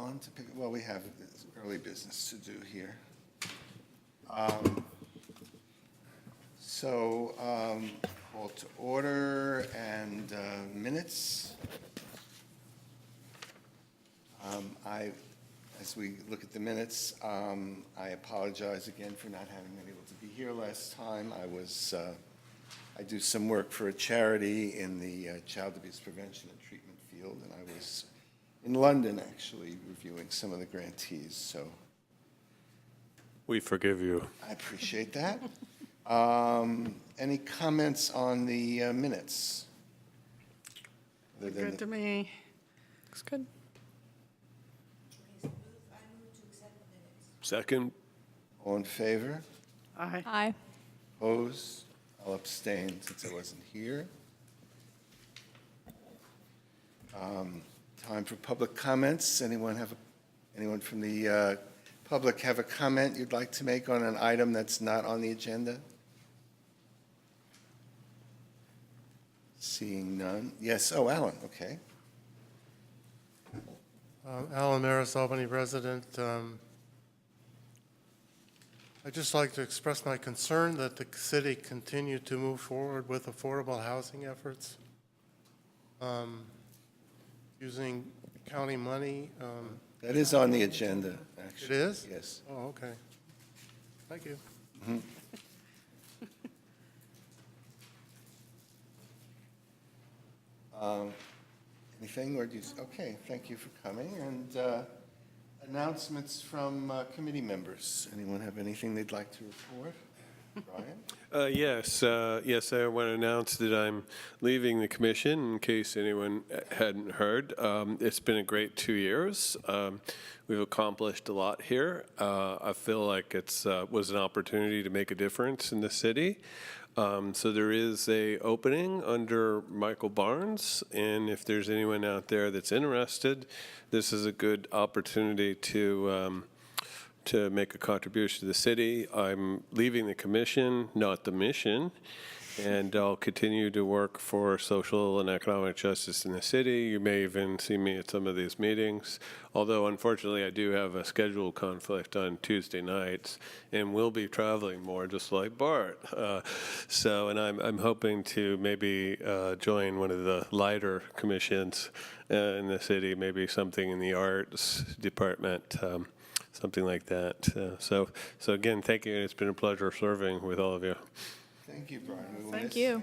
on to pick, well, we have early business to do here. Call to order and minutes. As we look at the minutes, I apologize again for not having been able to be here last time. I do some work for a charity in the child abuse prevention and treatment field, and I was in London actually reviewing some of the grantees, so. We forgive you. I appreciate that. Any comments on the minutes? Other than Good to me. Looks good. Second. All in favor? Aye. Aye. Opposed? I'll abstain since I wasn't here. Time for public comments. Anyone from the public have a comment you'd like to make on an item that's not on the agenda? Seeing none. Yes, oh, Alan, okay. Alan Maris, Albany resident. I'd just like to express my concern that the city continue to move forward with affordable housing efforts using county money. That is on the agenda, actually. It is? Yes. Oh, okay. Thank you. Anything, or do you, okay, thank you for coming. And announcements from committee members. Anyone have anything they'd like to report? Brian? Yes, I want to announce that I'm leaving the commission, in case anyone hadn't heard. It's been a great 2 years. We've accomplished a lot here. I feel like it was an opportunity to make a difference in the city. So there is a opening under Michael Barnes, and if there's anyone out there that's interested, this is a good opportunity to make a contribution to the city. I'm leaving the commission, not the mission, and I'll continue to work for social and economic justice in the city. You may even see me at some of these meetings, although unfortunately I do have a schedule conflict on Tuesday nights and will be traveling more, just like Bart. And I'm hoping to maybe join one of the lighter commissions in the city, maybe something in the arts department. Something like that. So again, thank you. It's been a pleasure serving with all of you. Thank you, Brian. We will Thank miss you.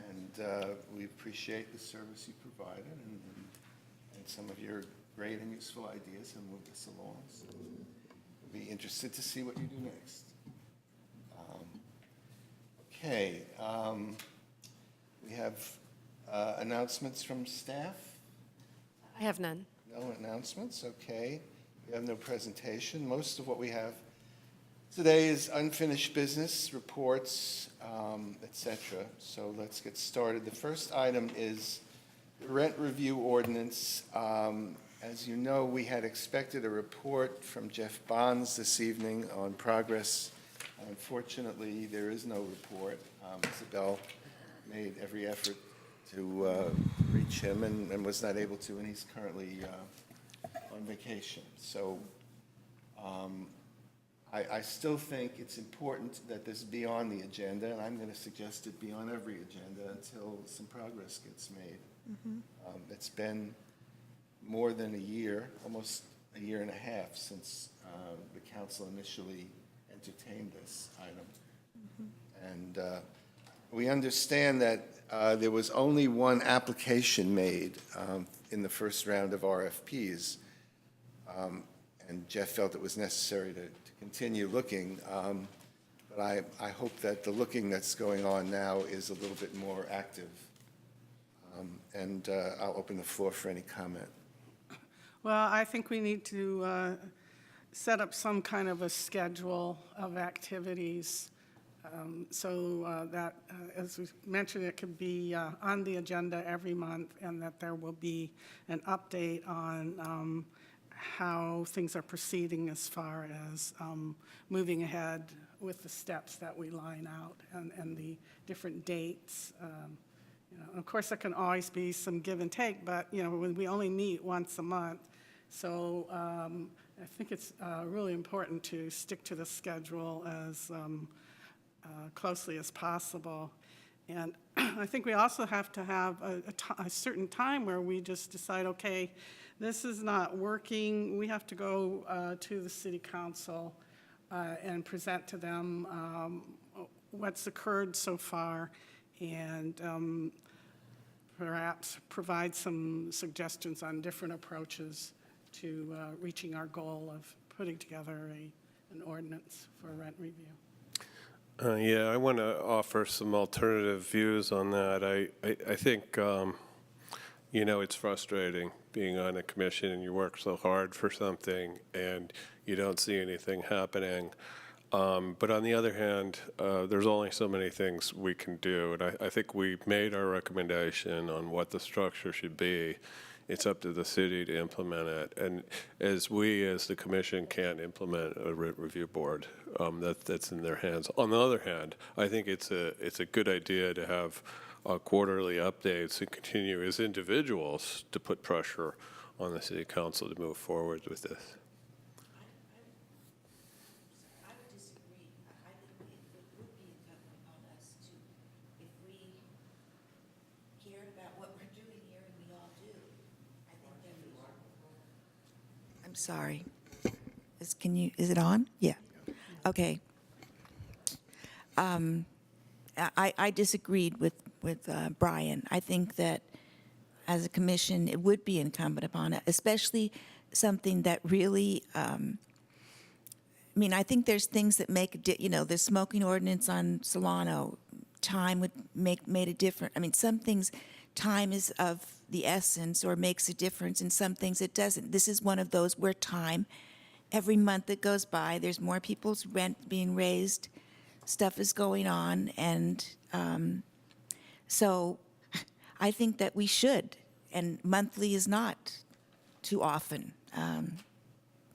And we appreciate the service you provided and some of your great and useful ideas and move this along. So we'll be interested to see what you do next. Okay. We have announcements from staff. I have none. No announcements, okay. We have no presentation. Most of what we have today is unfinished business, reports, etc. So let's get started. The first item is the rent review ordinance. As you know, we had expected a report from Jeff Bonds this evening on progress. Unfortunately, there is no report. Isabel made every effort to reach him and was not able to, and he's currently on vacation. So I still think it's important that this be on the agenda, and I'm going to suggest it be on every agenda until some progress gets made. It's been more than a year, almost a year and a half, since the council initially entertained this item. And we understand that there was only one application made in the first round of RFPs. And Jeff felt it was necessary to continue looking, but I hope that the looking that's going on now is a little bit more active. And I'll open the floor for any comment. Well, I think we need to set up some kind of a schedule of activities so that, as we mentioned, it could be on the agenda every month, and that there will be an update on how things are proceeding as far as moving ahead with the steps that we line out and the different dates. Of course, there can always be some give and take, but when we only meet once a month, So I think it's really important to stick to the schedule as closely as possible. And I think we also have to have a certain time where we just decide, okay, this is not working. We have to go to the city council and present to them what's occurred so far, and perhaps provide some suggestions on different approaches to reaching our goal of putting together an ordinance for rent review. Yeah, I want to offer some alternative views on that. I think, it's frustrating being on a commission and you work so hard for something and you don't see anything happening. But on the other hand, there's only so many things we can do. And I think we've made our recommendation on what the structure should be. It's up to the city to implement it. And as the commission, can't implement a rent review board, that's in their hands. On the other hand, I think it's a good idea to have quarterly updates and continue as individuals to put pressure on the city council to move forward with this. I would disagree. I think it would be incumbent on us to, if we cared about what we're doing here, and we all do, I think that we are. I'm sorry. Is it on? Yeah. Okay. I disagreed with Brian. I think that as a commission, it would be incumbent upon it, especially something that really, I think there's things that make, the smoking ordinance on Solano, time would made a difference. Some things, time is of the essence or makes a difference, and some things it doesn't. This is one of those where time, every month that goes by, there's more people's rent being raised, stuff is going on, and so I think that we should, and monthly is not too often,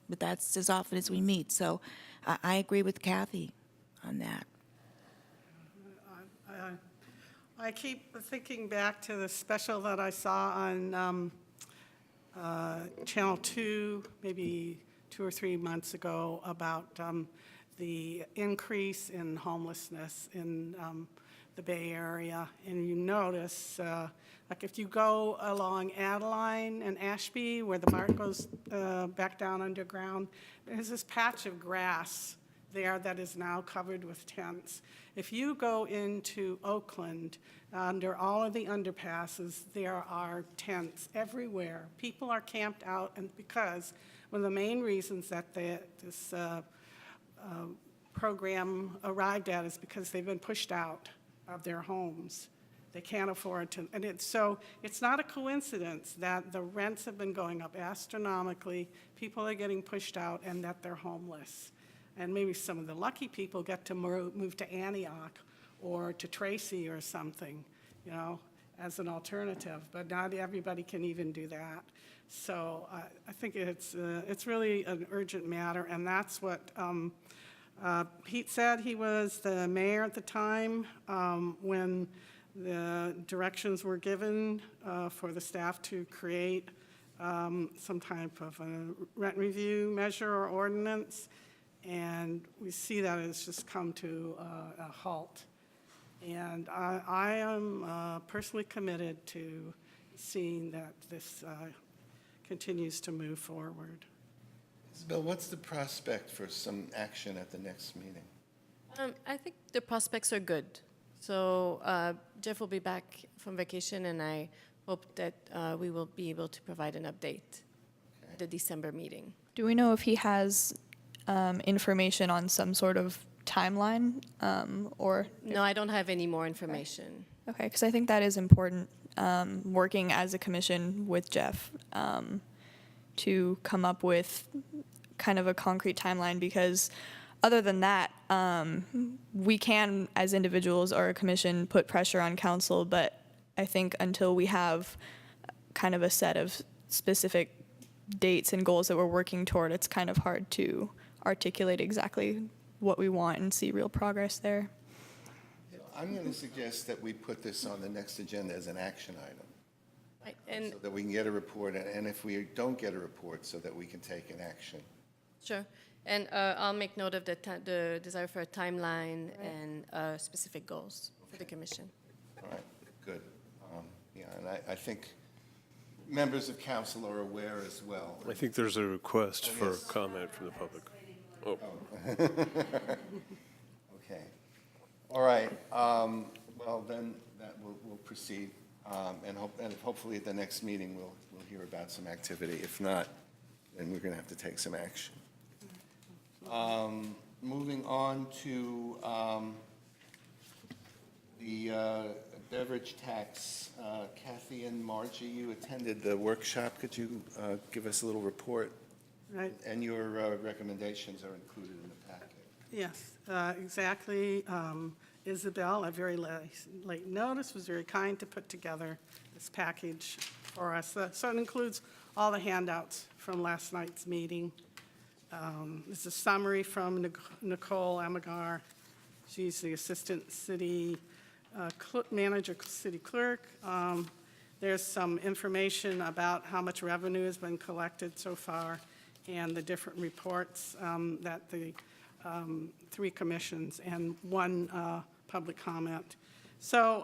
but that's as often as we meet. So I agree with Kathy on that. I keep thinking back to the special that I saw on Channel 2, maybe 2 or 3 months ago, about the increase in homelessness in the Bay Area. And you notice, like if you go along Adeline and Ashby, where the BART goes back down underground, there's this patch of grass there that is now covered with tents. If you go into Oakland, under all of the underpasses, there are tents everywhere. People are camped out, and because one of the main reasons that this program arrived at is because they've been pushed out of their homes. They can't afford to, and it's not a coincidence that the rents have been going up astronomically, people are getting pushed out, and that they're homeless. And maybe some of the lucky people get to move to Antioch or to Tracy or something, as an alternative. But not everybody can even do that. So I think it's really an urgent matter, and that's what Pete said. He was the mayor at the time when the directions were given for the staff to create some type of a rent review measure or ordinance. And we see that it's just come to a halt. And I am personally committed to seeing that this continues to move forward. Isabel, what's the prospect for some action at the next meeting? I think the prospects are good. So Jeff will be back from vacation, and I hope that we will be able to provide an update at the December meeting. Do we know if he has information on some sort of timeline, or? No, I don't have any more information. Okay, because I think that is important, working as a commission with Jeff, to come up with kind of a concrete timeline, because other than that, we can, as individuals or a commission, put pressure on council, but I think until we have kind of a set of specific dates and goals that we're working toward, it's kind of hard to articulate exactly what we want and see real progress there. I'm going to suggest that we put this on the next agenda as an action item. Right, and, so that we can get a report, and if we don't get a report, so that we can take an action. sure. And I'll make note of the desire for a timeline and specific goals for the commission. All right, good. Yeah, and I think members of council are aware as well. I think there's a request for comment from the public. Oh, Okay. All right, well, then, that we'll proceed, and hopefully at the next meeting, we'll hear about some activity. If not, then we're going to have to take some action. Moving on to the beverage tax. Kathy and Margie, you attended the workshop. Could you give us a little report? Right. And your recommendations are included in the packet. Yes, exactly. Isabel, at very late notice, was very kind to put together this package for us. So it includes all the handouts from last night's meeting. It's a summary from Nicole Amagar. She's the Assistant City Manager, City Clerk. There's some information about how much revenue has been collected so far and the different reports that the three commissions and one public comment. So,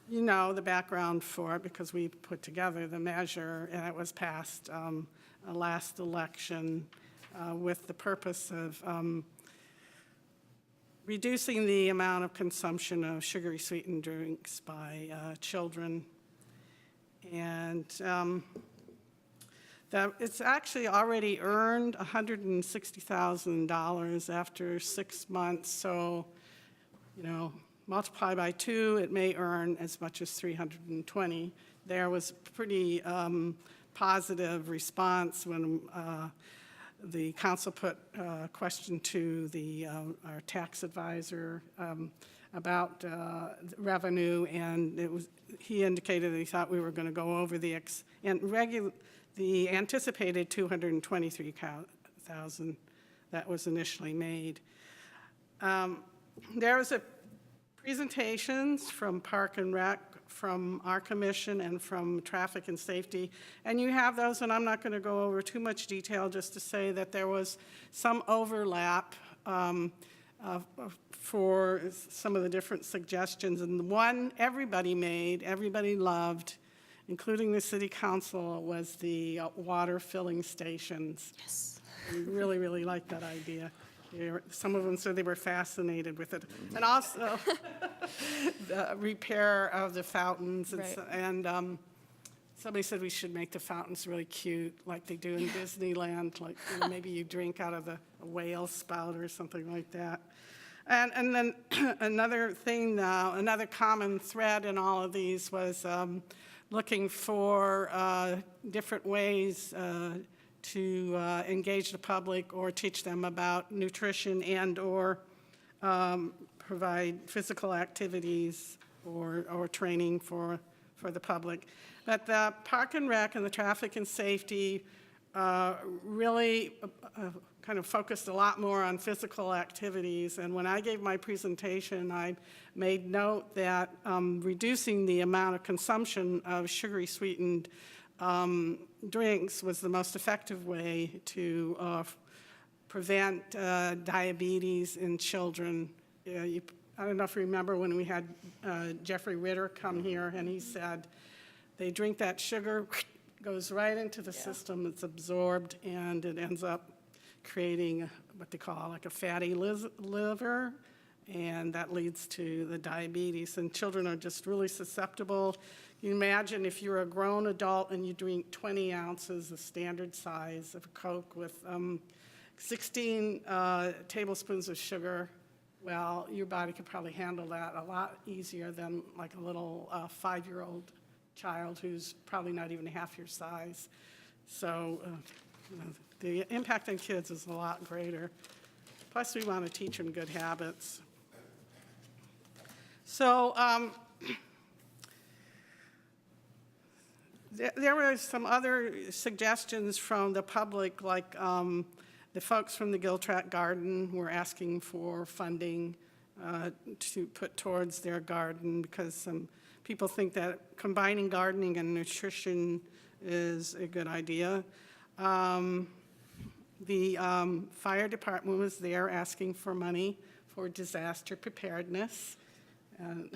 you know the background for it because we put together the measure and it was passed last election with the purpose of reducing the amount of consumption of sugary sweetened drinks by children. And that it's actually already earned $160,000 after 6 months. So, you know, multiply by 2, it may earn as much as 320. There was pretty positive response when the council put a question to our tax advisor about revenue, and he indicated that he thought we were going to go over the anticipated $223,000 that was initially made. There was a presentations from Park and Rec, from our commission, and from Traffic and Safety, and you have those, and I'm not going to go over too much detail, just to say that there was some overlap for some of the different suggestions, and the one everybody made, everybody loved, including the city council, was the water filling stations. Yes. We really, really liked that idea. Some of them said they were fascinated with it. And also the repair of the fountains. Right. And somebody said we should make the fountains really cute, like they do in Disneyland, like maybe you drink out of a whale spout or something like that. And then another thing, another common thread in all of these was looking for different ways to engage the public or teach them about nutrition and/or provide physical activities or training for the public. But the Park and Rec and the Traffic and Safety really kind of focused a lot more on physical activities. And when I gave my presentation, I made note that reducing the amount of consumption of sugary sweetened drinks was the most effective way to prevent diabetes in children. I don't know if you remember when we had Jeffrey Ritter come here, and he said they drink that sugar, goes right into the system, it's absorbed, and it ends up creating what they call like a fatty liver, and that leads to the diabetes. And children are just really susceptible. You imagine if you're a grown adult and you drink 20 ounces, the standard size of a Coke, with 16 tablespoons of sugar, well, your body could probably handle that a lot easier than like a little 5-year-old child who's probably not even half your size. So the impact on kids is a lot greater. Plus, we want to teach them good habits. So there were some other suggestions from the public, like the folks from the Giltrap Garden were asking for funding to put towards their garden because some people think that combining gardening and nutrition is a good idea. The fire department was there asking for money for disaster preparedness. And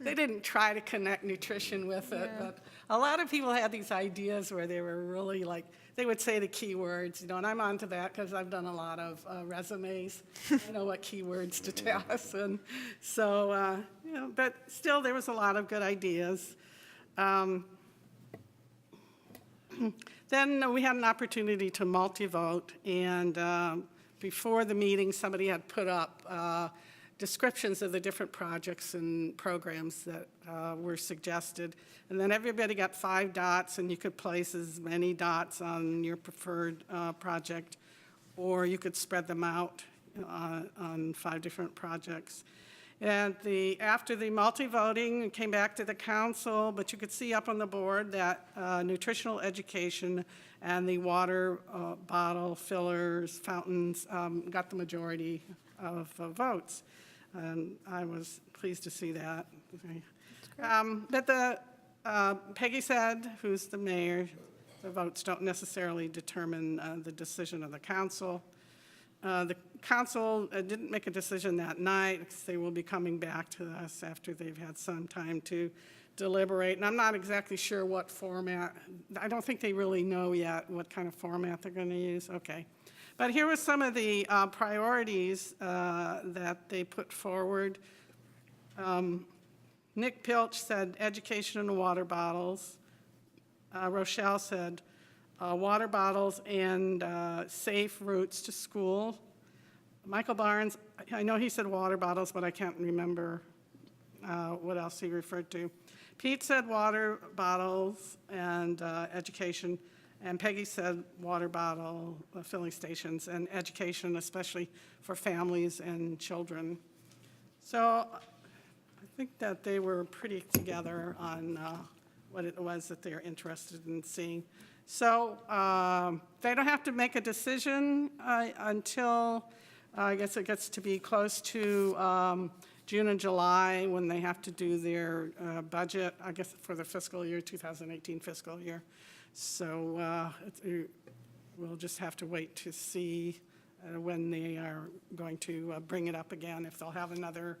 they didn't try to connect nutrition with it, but a lot of people had these ideas where they were really like, they would say the keywords, and I'm onto that because I've done a lot of resumes. I know what keywords to toss, and so, but still there was a lot of good ideas. Then we had an opportunity to multi-vote, and before the meeting, somebody had put up descriptions of the different projects and programs that were suggested. And then everybody got 5 dots, and you could place as many dots on your preferred project, or you could spread them out on 5 different projects. And after the multi-voting, it came back to the council, but you could see up on the board that nutritional education and the water bottle fillers, fountains, got the majority of votes. And I was pleased to see that. But Peggy said, who's the mayor, the votes don't necessarily determine the decision of the council. The council didn't make a decision that night because they will be coming back to us after they've had some time to deliberate. And I'm not exactly sure what format. I don't think they really know yet what kind of format they're going to use. Okay. But here were some of the priorities that they put forward. Nick Pilch said education and water bottles. Rochelle said water bottles and safe routes to school. Michael Barnes, I know he said water bottles, but I can't remember what else he referred to. Pete said water bottles and education. And Peggy said water bottle filling stations and education, especially for families and children. So I think that they were pretty together on what it was that they're interested in seeing. So they don't have to make a decision until, I guess it gets to be close to June and July when they have to do their budget, I guess for the fiscal year, 2018 fiscal year. So we'll just have to wait to see when they are going to bring it up again, if they'll have another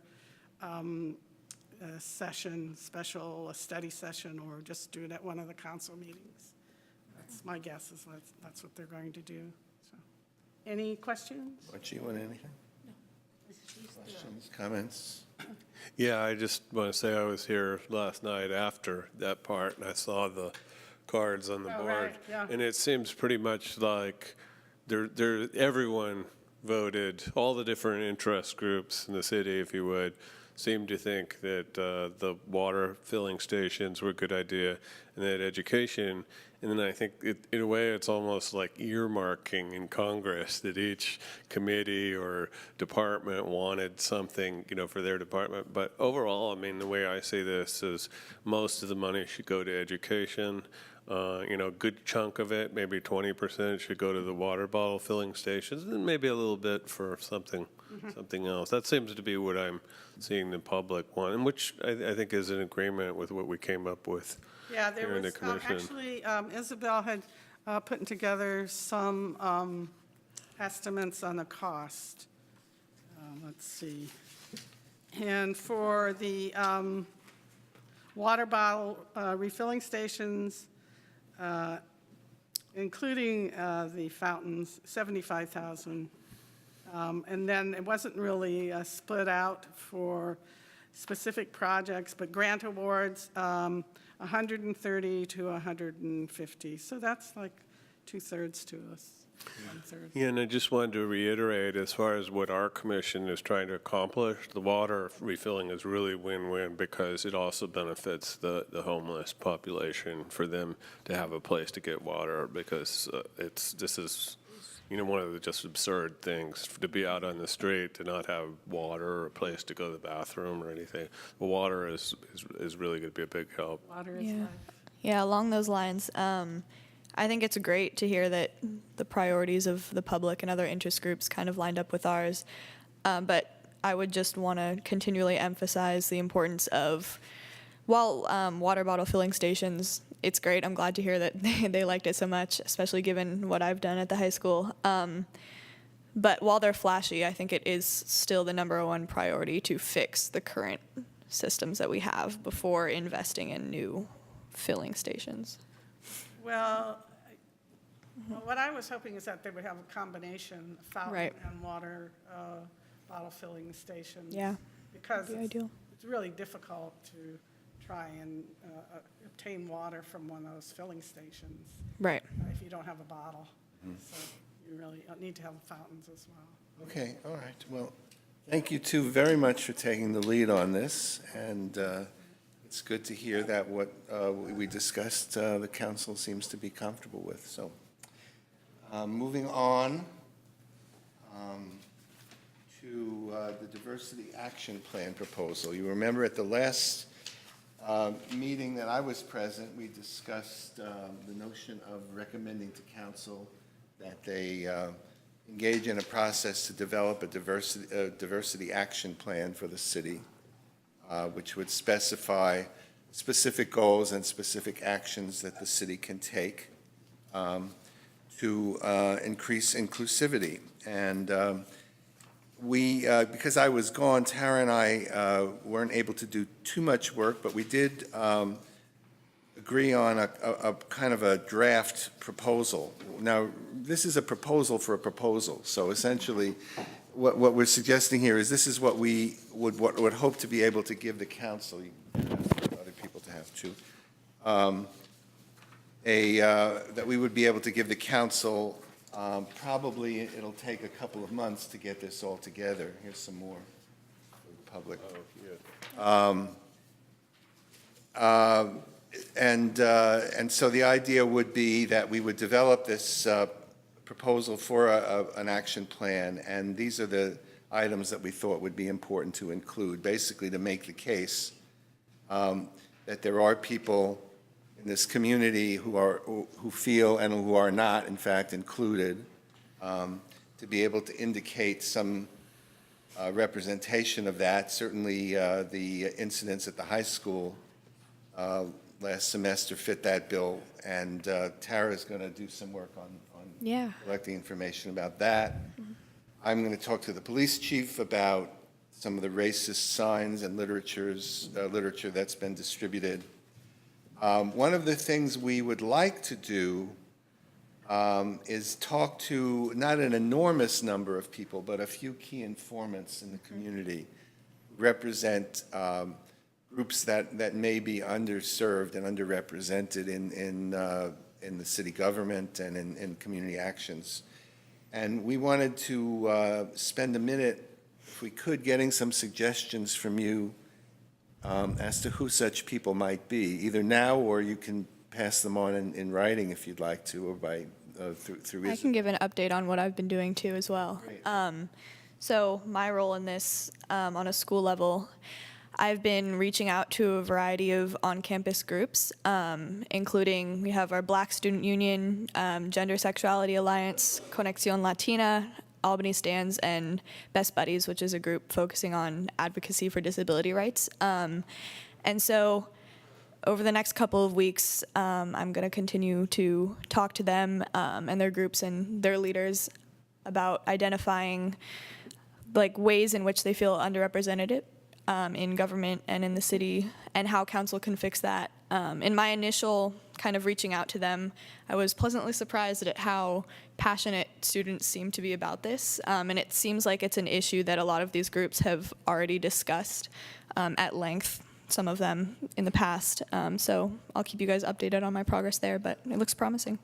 session, a study session, or just do it at one of the council meetings. That's my guess, is that's what they're going to do. So, any questions? What, you want anything? No. Questions, comments? Yeah, I just want to say I was here last night after that part, and I saw the cards on the board. Right, yeah. And it seems pretty much like everyone voted, all the different interest groups in the city, if you would, seemed to think that the water filling stations were a good idea, and that education. And then I think, in a way, it's almost like earmarking in Congress that each committee or department wanted something, for their department. But overall, I mean, the way I see this is most of the money should go to education. A good chunk of it, maybe 20%, should go to the water bottle filling stations, and maybe a little bit for something else. That seems to be what I'm seeing the public want, and which I think is in agreement with what we came up with. Yeah, there here in the was, commission. actually, Isabel had put together some estimates on the cost. Let's see. And for the water bottle refilling stations, including the fountains, $75,000. And then it wasn't really split out for specific projects, but grant awards, 130 to 150. So that's like 2/3 to us, 1/3. Yeah, and I just wanted to reiterate, as far as what our commission is trying to accomplish, the water refilling is really win-win because it also benefits the homeless population, for them to have a place to get water, because this is one of the just absurd things, to be out on the street to not have water or a place to go to the bathroom or anything. The water is really going to be a big help. Water is life. Yeah, along those lines, I think it's great to hear that the priorities of the public and other interest groups kind of lined up with ours. But I would just want to continually emphasize the importance of while water bottle filling stations, it's great. I'm glad to hear that they liked it so much, especially given what I've done at the high school. But while they're flashy, I think it is still the #1 priority to fix the current systems that we have before investing in new filling stations. Well, what I was hoping is that they would have a combination, fountain Right. and water bottle filling stations. Yeah, Because that'd be ideal. it's really difficult to try and obtain water from one of those filling stations Right. if you don't have a bottle. So you really need to have fountains as well. Okay, all right. Well, thank you two very much for taking the lead on this, and it's good to hear that what we discussed, the council seems to be comfortable with. So, moving on to the Diversity Action Plan proposal. You remember at the last meeting that I was present, we discussed the notion of recommending to council that they engage in a process to develop a diversity action plan for the city, which would specify specific goals and specific actions that the city can take to increase inclusivity. And because I was gone, Tara and I weren't able to do too much work, but we did agree on a kind of a draft proposal. Now, this is a proposal for a proposal, so essentially, what we're suggesting here is this is what we would hope to be able to give the council, you can ask other people to have too, that we would be able to give the council, probably it'll take a couple of months to get this all together. Here's some more for the public. And so the idea would be that we would develop this proposal for an action plan, and these are the items that we thought would be important to include, basically to make the case that there are people in this community who feel and who are not, in fact, included, to be able to indicate some representation of that. Certainly, the incidents at the high school last semester fit that bill, and Tara's going to do some work on collecting information about that. I'm going to talk to the police chief about some of the racist signs and literature that's been distributed. One of the things we would like to do is talk to not an enormous number of people, but a few key informants in the community who represent groups that may be underserved and underrepresented in the city government and in community actions. And we wanted to spend a minute, if we could, getting some suggestions from you as to who such people might be, either now or you can pass them on in writing if you'd like to, or by through. I can give an update on what I've been doing too as well. Great. So my role in this on a school level, I've been reaching out to a variety of on-campus groups, including we have our Black Student Union, Gender Sexuality Alliance, Conexión Latina, Albany Stands, and Best Buddies, which is a group focusing on advocacy for disability rights. And so over the next couple of weeks, I'm going to continue to talk to them and their groups and their leaders about identifying like ways in which they feel underrepresented in government and in the city, and how council can fix that. In my initial kind of reaching out to them, I was pleasantly surprised at how passionate students seem to be about this, and it seems like it's an issue that a lot of these groups have already discussed at length, some of them in the past. So I'll keep you guys updated on my progress there, but it looks promising.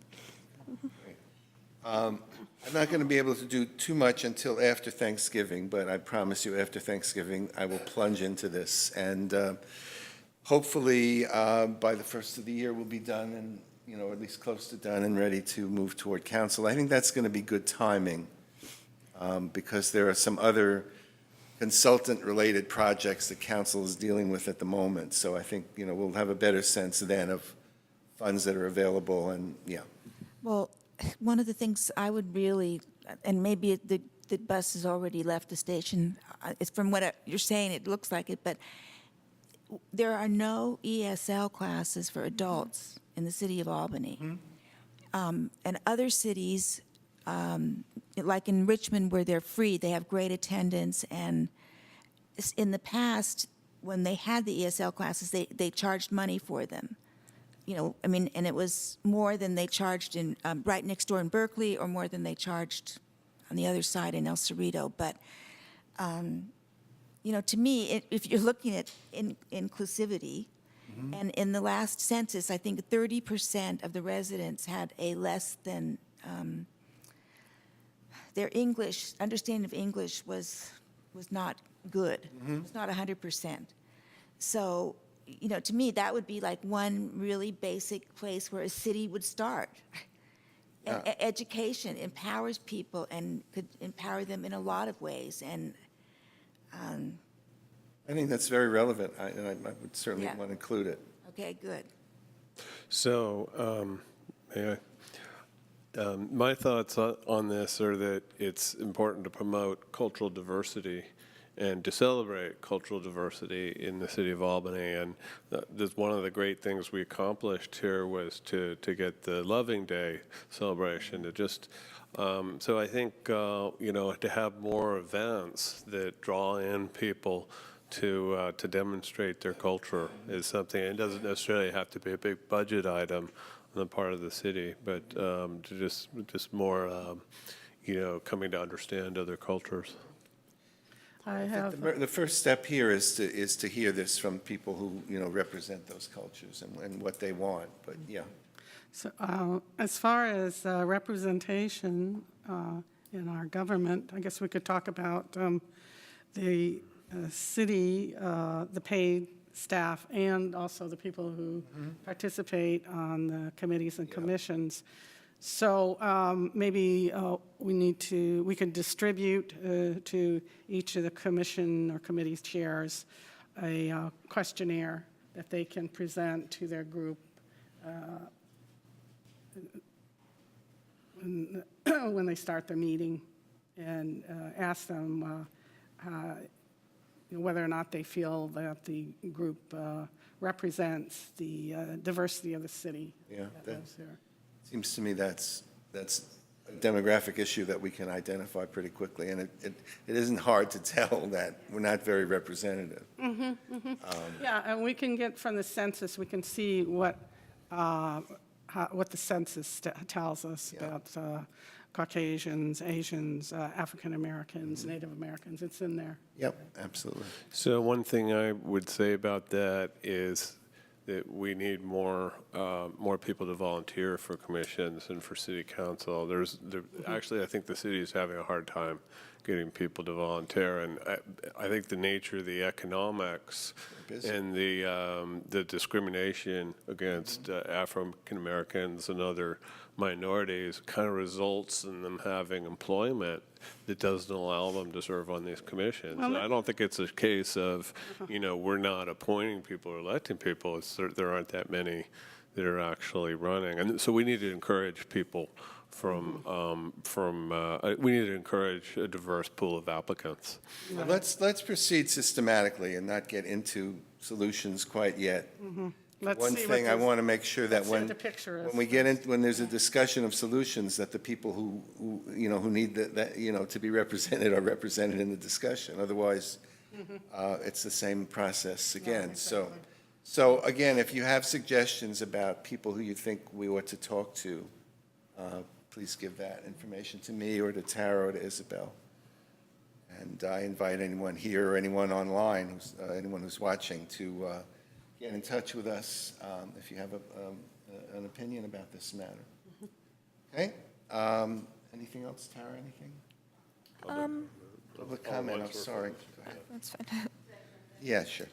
I'm not going to be able to do too much until after Thanksgiving, but I promise you after Thanksgiving, I will plunge into this. And hopefully, by the first of the year, we'll be done and, at least close to done and ready to move toward council. I think that's going to be good timing because there are some other consultant-related projects that council is dealing with at the moment. So I think, we'll have a better sense then of funds that are available and, yeah. Well, one of the things I would really, and maybe the bus has already left the station, it's from what you're saying, it looks like it, but there are no ESL classes for adults in the city of Albany. And other cities, like in Richmond, where they're free, they have great attendance. And in the past, when they had the ESL classes, they charged money for them. You know, I mean, and it was more than they charged in right next door in Berkeley, or more than they charged on the other side in El Cerrito. But you know, to me, if you're looking at inclusivity, and in the last census, I think 30% of the residents had a less than, their English, understanding of English was not good. It was not 100%. So, you know, to me, that would be like one really basic place where a city would start. And education empowers people and could empower them in a lot of ways. And I think that's very relevant, and I would certainly Yeah. want to include it. okay, good. So, my thoughts on this are that it's important to promote cultural diversity and to celebrate cultural diversity in the city of Albany. And one of the great things we accomplished here was to get the Loving Day celebration. To just so I think you know, to have more events that draw in people to demonstrate their culture is something. It doesn't necessarily have to be a big budget item on the part of the city, but to just more you know, coming to understand other cultures. I have, The first step here is to hear this from people who, you know, represent those cultures and what they want, but yeah. so, as far as representation in our government, I guess we could talk about the city, the paid staff, and also the people who participate on the committees and commissions. So maybe we could distribute to each of the commission or committee chairs a questionnaire that they can present to their group when they start their meeting, and ask them you know, whether or not they feel that the group represents the diversity of the city. Yeah, that lives there. Seems to me that's a demographic issue that we can identify pretty quickly, and it isn't hard to tell that we're not very representative. Yeah, and we can get from the census, we can see what the census tells us Yeah. about Caucasians, Asians, African Americans, Native Americans. It's in there. Yep, absolutely. So one thing I would say about that is that we need more people to volunteer for commissions and for city council. Actually, I think the city is having a hard time getting people to volunteer, and I think the nature of the economics busy. and the discrimination against African Americans and other minorities kind of results in them having employment that doesn't allow them to serve on these commissions. And I don't think it's a case of, you know, we're not appointing people or electing people. It's there aren't that many that are actually running. And so we need to encourage people we need to encourage a diverse pool of applicants. Well, let's proceed systematically and not get into solutions quite yet. Let's One see what thing I this- want to make sure that let's see what when the picture is when we get in, when there's a discussion of solutions, that the people who you know, who need that you know, to be represented are represented in the discussion. Otherwise, it's the same process again. So again, if you have suggestions about people who you think we ought to talk to, please give that information to me or to Tara or to Isabel. And I invite anyone here or anyone online, anyone who's watching, to get in touch with us if you have an opinion about this matter. Okay? Anything else, Tara, anything? Public comment, I'm sorry. Go ahead. That's fine. Yeah, sure.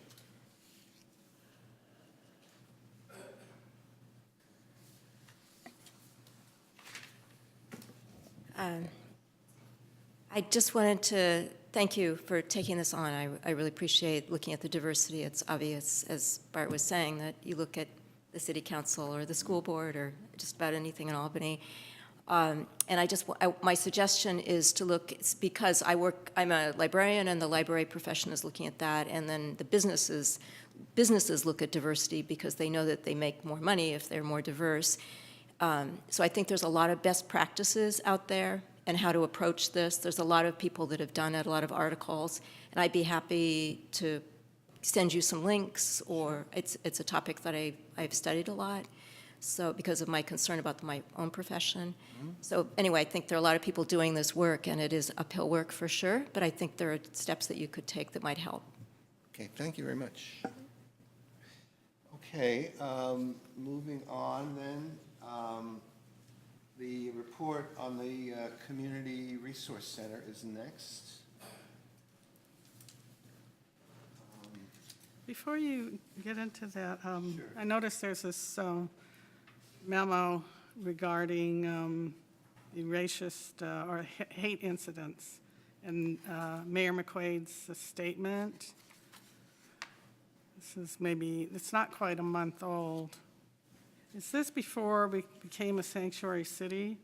I just wanted to thank you for taking this on. I really appreciate looking at the diversity. It's obvious, as Bart was saying, that you look at the city council or the school board or just about anything in Albany. And my suggestion is to look, it's because I'm a librarian and the library profession is looking at that, and then the businesses businesses look at diversity because they know that they make more money if they're more diverse. So I think there's a lot of best practices out there and how to approach this. There's a lot of people that have done it, a lot of articles, and I'd be happy to send you some links, or it's a topic that I've studied a lot, so because of my concern about my own profession. So anyway, I think there are a lot of people doing this work, and it is uphill work for sure, but I think there are steps that you could take that might help. Okay, thank you very much. Okay, moving on then. The report on the Community Resource Center is next. Before you get into that, I noticed there's this memo regarding the racist or hate incidents and Mayor McQuaid's statement. This is maybe, it's not quite a month old. Is this before we became a sanctuary city,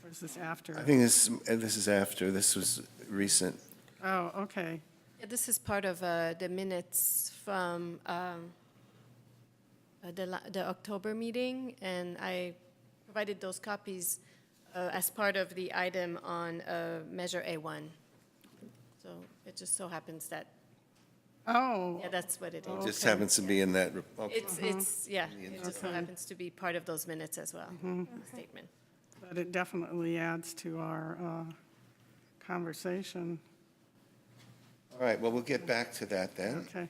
or is this after? I think this is after. This was recent. Oh, okay. Yeah, this is part of the minutes from the October meeting, and I provided those copies as part of the item on Measure A1. So it just so happens that, Oh, yeah, that's what it It is. just happens to be in that. Okay. It's, yeah, it just so Okay. happens to be part of those minutes as well, the statement. but it definitely adds to our conversation. All right, well, we'll get back to that then. Okay.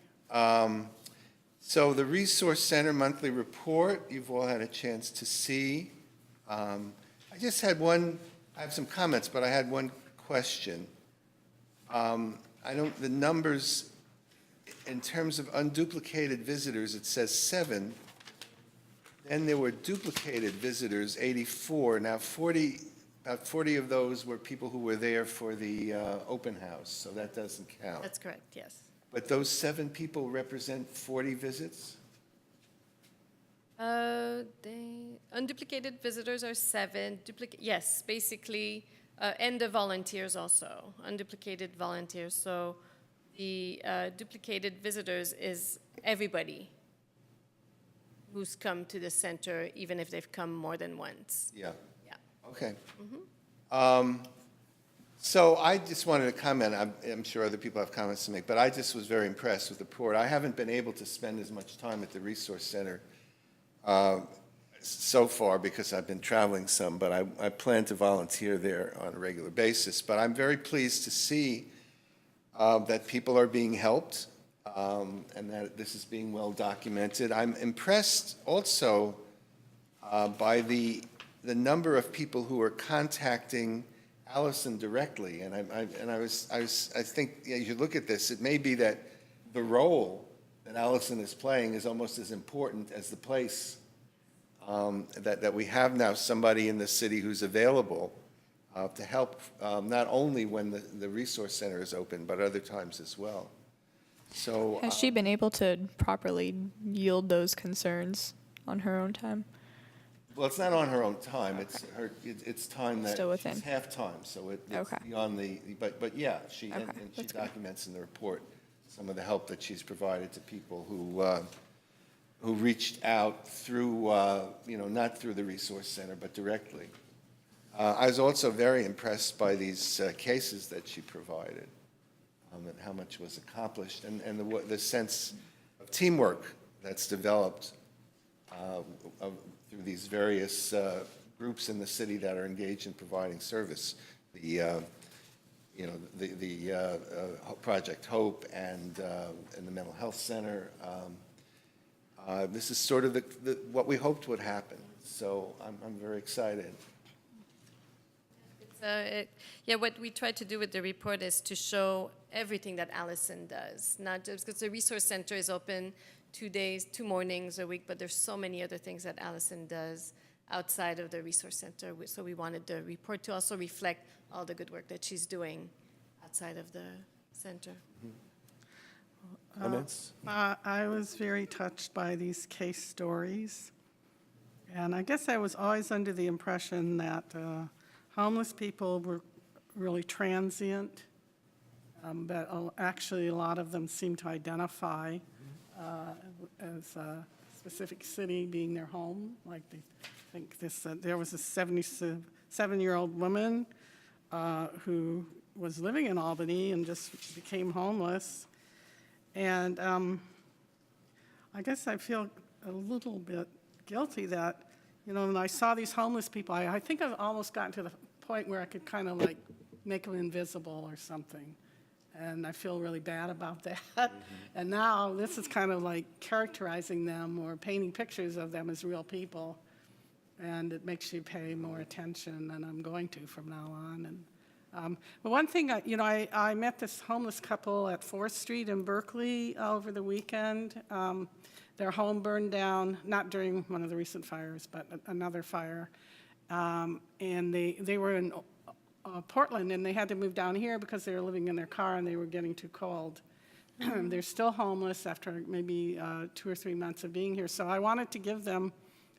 So the Resource Center monthly report, you've all had a chance to see. I just had one, I have some comments, but I had one question. The numbers, in terms of unduplicated visitors, it says 7. Then there were duplicated visitors, 84. Now, about 40 of those were people who were there for the open house, so that doesn't count. That's correct, yes. But those 7 people represent 40 visits? Unduplicated visitors are 7, yes, basically, and the volunteers also, unduplicated volunteers. So the duplicated visitors is everybody who's come to the center, even if they've come more than once. Yeah. Yeah. Okay. So I just wanted to comment, I'm sure other people have comments to make, but I just was very impressed with the report. I haven't been able to spend as much time at the Resource Center so far because I've been traveling some, but I plan to volunteer there on a regular basis. But I'm very pleased to see that people are being helped and that this is being well documented. I'm impressed also by the number of people who are contacting Allison directly, and I think, yeah, you look at this, it may be that the role that Allison is playing is almost as important as the place, that we have now somebody in the city who's available to help, not only when the Resource Center is open, but other times as well. So, Has she been able to properly yield those concerns on her own time? well, it's not on her own time, it's time that, Still within. it's half-time, so it's Okay. beyond but yeah, and she That's good. documents in the report some of the help that she's provided to people who reached out through, not through the Resource Center, but directly. I was also very impressed by these cases that she provided, and how much was accomplished, and the sense of teamwork that's developed through these various groups in the city that are engaged in providing service. The Project Hope and the Mental Health Center. This is sort of what we hoped would happen, so I'm very excited. Yeah, what we try to do with the report is to show everything that Allison does, not just because the Resource Center is open 2 mornings a week, but there's so many other things that Allison does outside of the Resource Center. So we wanted the report to also reflect all the good work that she's doing outside of the center. Comments? I was very touched by these case stories. And I guess I was always under the impression that homeless people were really transient, but actually a lot of them seem to identify as a specific city being their home. Like they think this, there was a 77-year-old woman who was living in Albany and just became homeless. And I guess I feel a little bit guilty that, you know, when I saw these homeless people, I think I've almost gotten to the point where I could kind of like make them invisible or something. And I feel really bad about that. And now this is kind of like characterizing them or painting pictures of them as real people. And it makes you pay more attention, and I'm going to from now on. And but one thing, I met this homeless couple at 4th Street in Berkeley over the weekend. Their home burned down, not during one of the recent fires, but another fire. And they were in Portland, and they had to move down here because they were living in their car and they were getting too cold. They're still homeless after maybe 2 or 3 months of being here. So I wanted to give them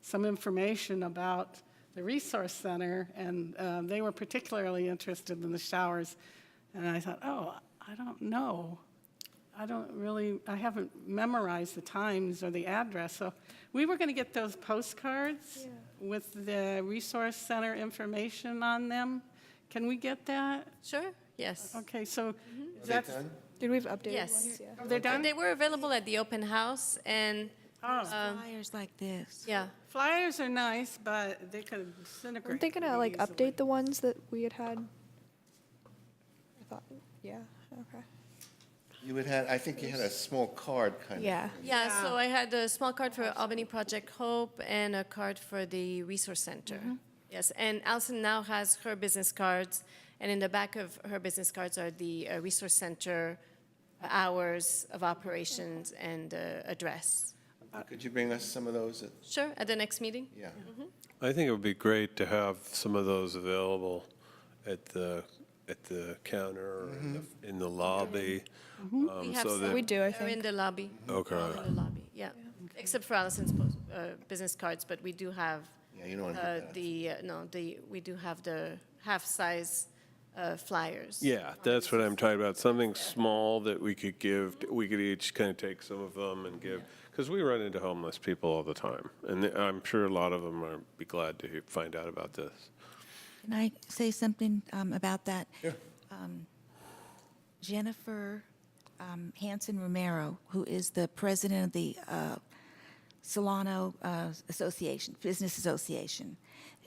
some information about the resource center, and they were particularly interested in the showers. And I thought, oh, I don't know. I haven't memorized the times or the address. So we were going to get those postcards with the resource center information on them. Can we get that? Sure, yes. Okay, so Are they that's, done? Did we have updated Yes. ones? Yeah. they're done? They were available at the open house, and Flyers like this. yeah, Flyers are nice, but they could disintegrate. Aren't they gonna like pretty easily. update the ones that we had? I thought, yeah, okay. You had had, I think you had a small card kind of. Yeah. thing. yeah. So I had a small card for Albany Project Hope and a card for the Resource Center. Yes, and Allison now has her business cards, and in the back of her business cards are the Resource Center hours of operations and address. Could you bring us some of those? Sure, at the next meeting? Yeah. I think it would be great to have some of those available at the counter or in the lobby. We have so some. that- We do, I They're in think. the lobby. Okay. All in the lobby, yeah. Except for Allison's business cards, but we do have Yeah, you don't want to give that. we do have the half-size flyers. Yeah, that's what I'm talking about, something small that we could give, we could each kind of take some of them and give, because we run into homeless people all the time, and I'm sure a lot of them are be glad to find out about this. Can I say something about that? Sure. Jennifer Hanson Romero, who is the president of the Solano Association, Business Association,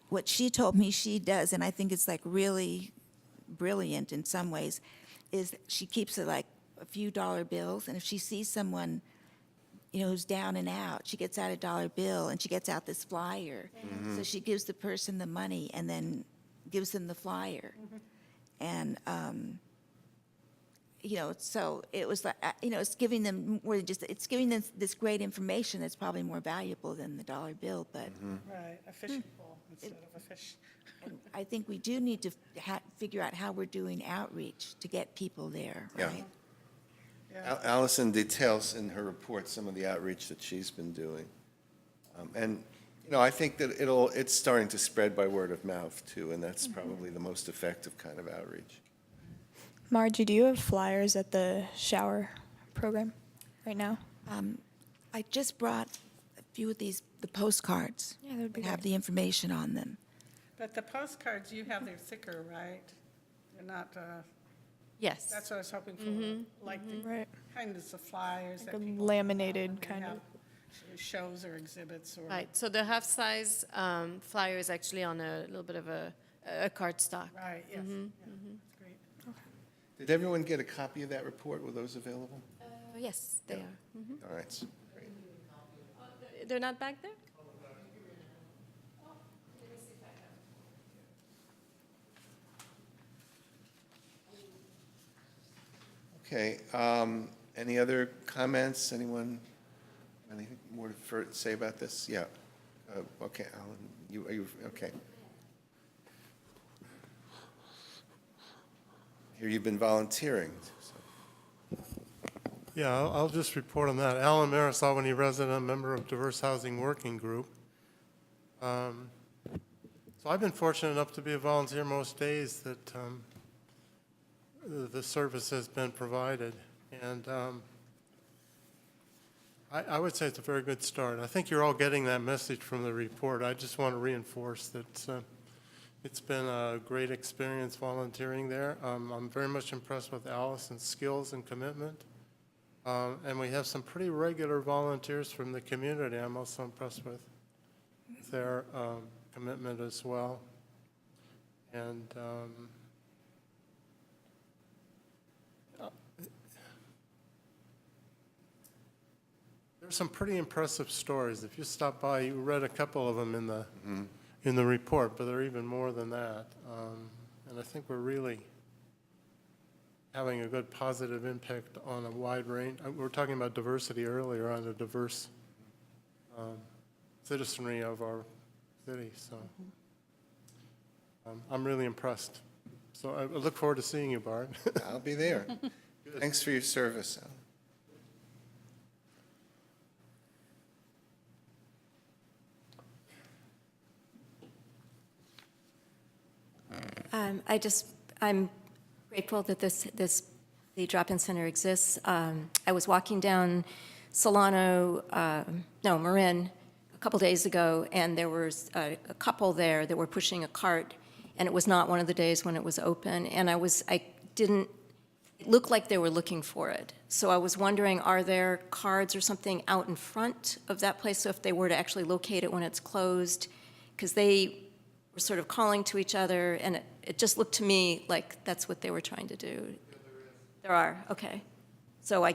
what she told me she does, and I think it's like really brilliant in some ways, is she keeps it like a few dollar bills, and if she sees someone, you know, who's down and out, she gets out a dollar bill and she gets out this flyer. So she gives the person the money and then gives them the flyer. And, you know, so it was like, you know, it's giving them more than just, it's giving them this great information that's probably more valuable than the dollar bill, but Right, a fishing pole instead of a fish. and I think we do need to figure out how we're doing outreach to get people there, Yeah. right? Allison details in her report some of the outreach that she's been doing. And, you know, I think that it's starting to spread by word of mouth too, and that's probably the most effective kind of outreach. Margie, do you have flyers at the shower program right now? I just brought a few of these, the postcards. Yeah, that would be that have great. the information on them. But the postcards, you have, they're thicker, right? They're not, Yes. that's what I was hoping for, like the Right. kinds of flyers Like that a people. laminated when they kind of. have shows or exhibits or. Right, so the half-size flyer is actually on a little bit of a cardstock. Right, yes, yeah, that's great. Did everyone get a copy of that report? Were those available? Yes, they are. All right, great. They're not back there? Okay, any other comments? Anyone, anything more to say about this? Yeah. Okay, Alan, are you, okay. Here you've been volunteering. So. Yeah, I'll just report on that. Alan Maris, Albany resident, member of Diverse Housing Working Group. So I've been fortunate enough to be a volunteer most days that the service has been provided. And I would say it's a very good start. I think you're all getting that message from the report. I just want to reinforce that it's been a great experience volunteering there. I'm very much impressed with Allison's skills and commitment. And we have some pretty regular volunteers from the community. I'm also impressed with their commitment as well. And there's some pretty impressive stories. If you stop by, you read a couple of them in the report, but there are even more than that. And I think we're really having a good positive impact on a wide range. We were talking about diversity earlier, on the diverse citizenry of our city. So I'm really impressed. So I look forward to seeing you, Bart. I'll be there. Thanks for your service, Al. I'm grateful that the drop-in center exists. I was walking down Marin a couple days ago, and there was a couple there that were pushing a cart, and it was not one of the days when it was open, and it looked like they were looking for it. So I was wondering, are there cards or something out in front of that place, so if they were to actually locate it when it's closed? Because they were sort of calling to each other, and it just looked to me like that's what they were trying to do. There are, okay. So Yeah,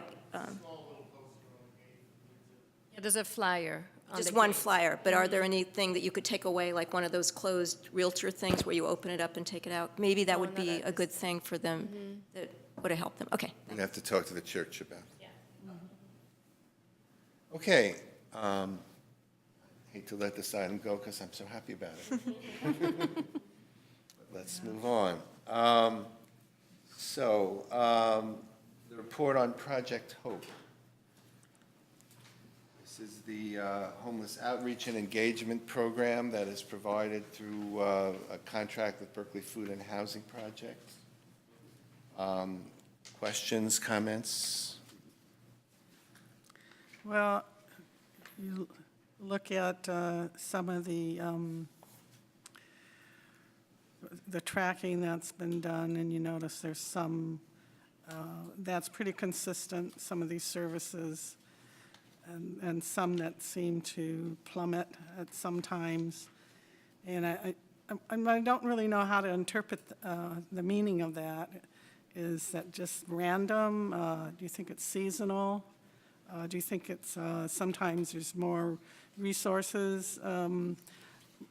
there's a flyer on just the one gate. flyer, but are there anything that you could take away, like one of those closed realtor things where you open it up and take it out? Maybe that would no, be that a good thing for them, that would have helped them. Okay. We'd have to talk to the church about it. Okay. Hate to let this item go because I'm so happy about it. But let's move on. The report on Project Hope. This is the homeless outreach and engagement program that is provided through a contract with Berkeley Food and Housing Project. Questions, comments? Well, you look at some of the tracking that's been done, and you notice there's some, that's pretty consistent, some of these services, and some that seem to plummet at some times. And I don't really know how to interpret the meaning of that. Is that just random? Do you think it's seasonal? Do you think it's sometimes there's more resources,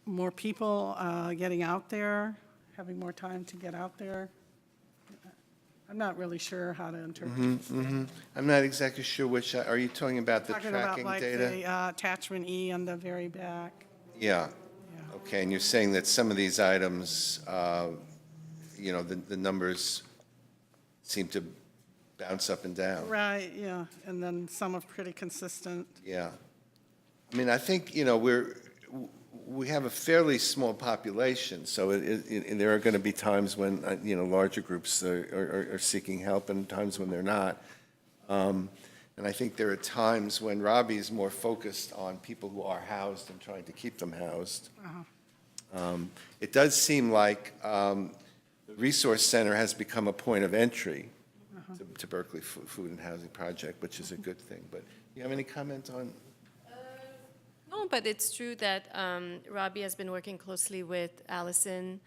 more people getting out there, having more time to get out there? I'm not really sure how to interpret this. I'm not exactly sure which, are you talking about the Talking about tracking like data? the attachment E on the very back. Yeah. Yeah. Okay, and you're saying that some of these items, the numbers seem to bounce up and down. Right, yeah, and then some are pretty consistent. Yeah. I mean, I think, we have a fairly small population, so there are going to be times when, larger groups are seeking help and times when they're not. And I think there are times when Robbie is more focused on people who are housed and trying to keep them housed. It does seem like the Resource Center has become a point of entry to Berkeley Food and Housing Project, which is a good thing. But do you have any comment on? No, but it's true that Robbie has been working closely with Allison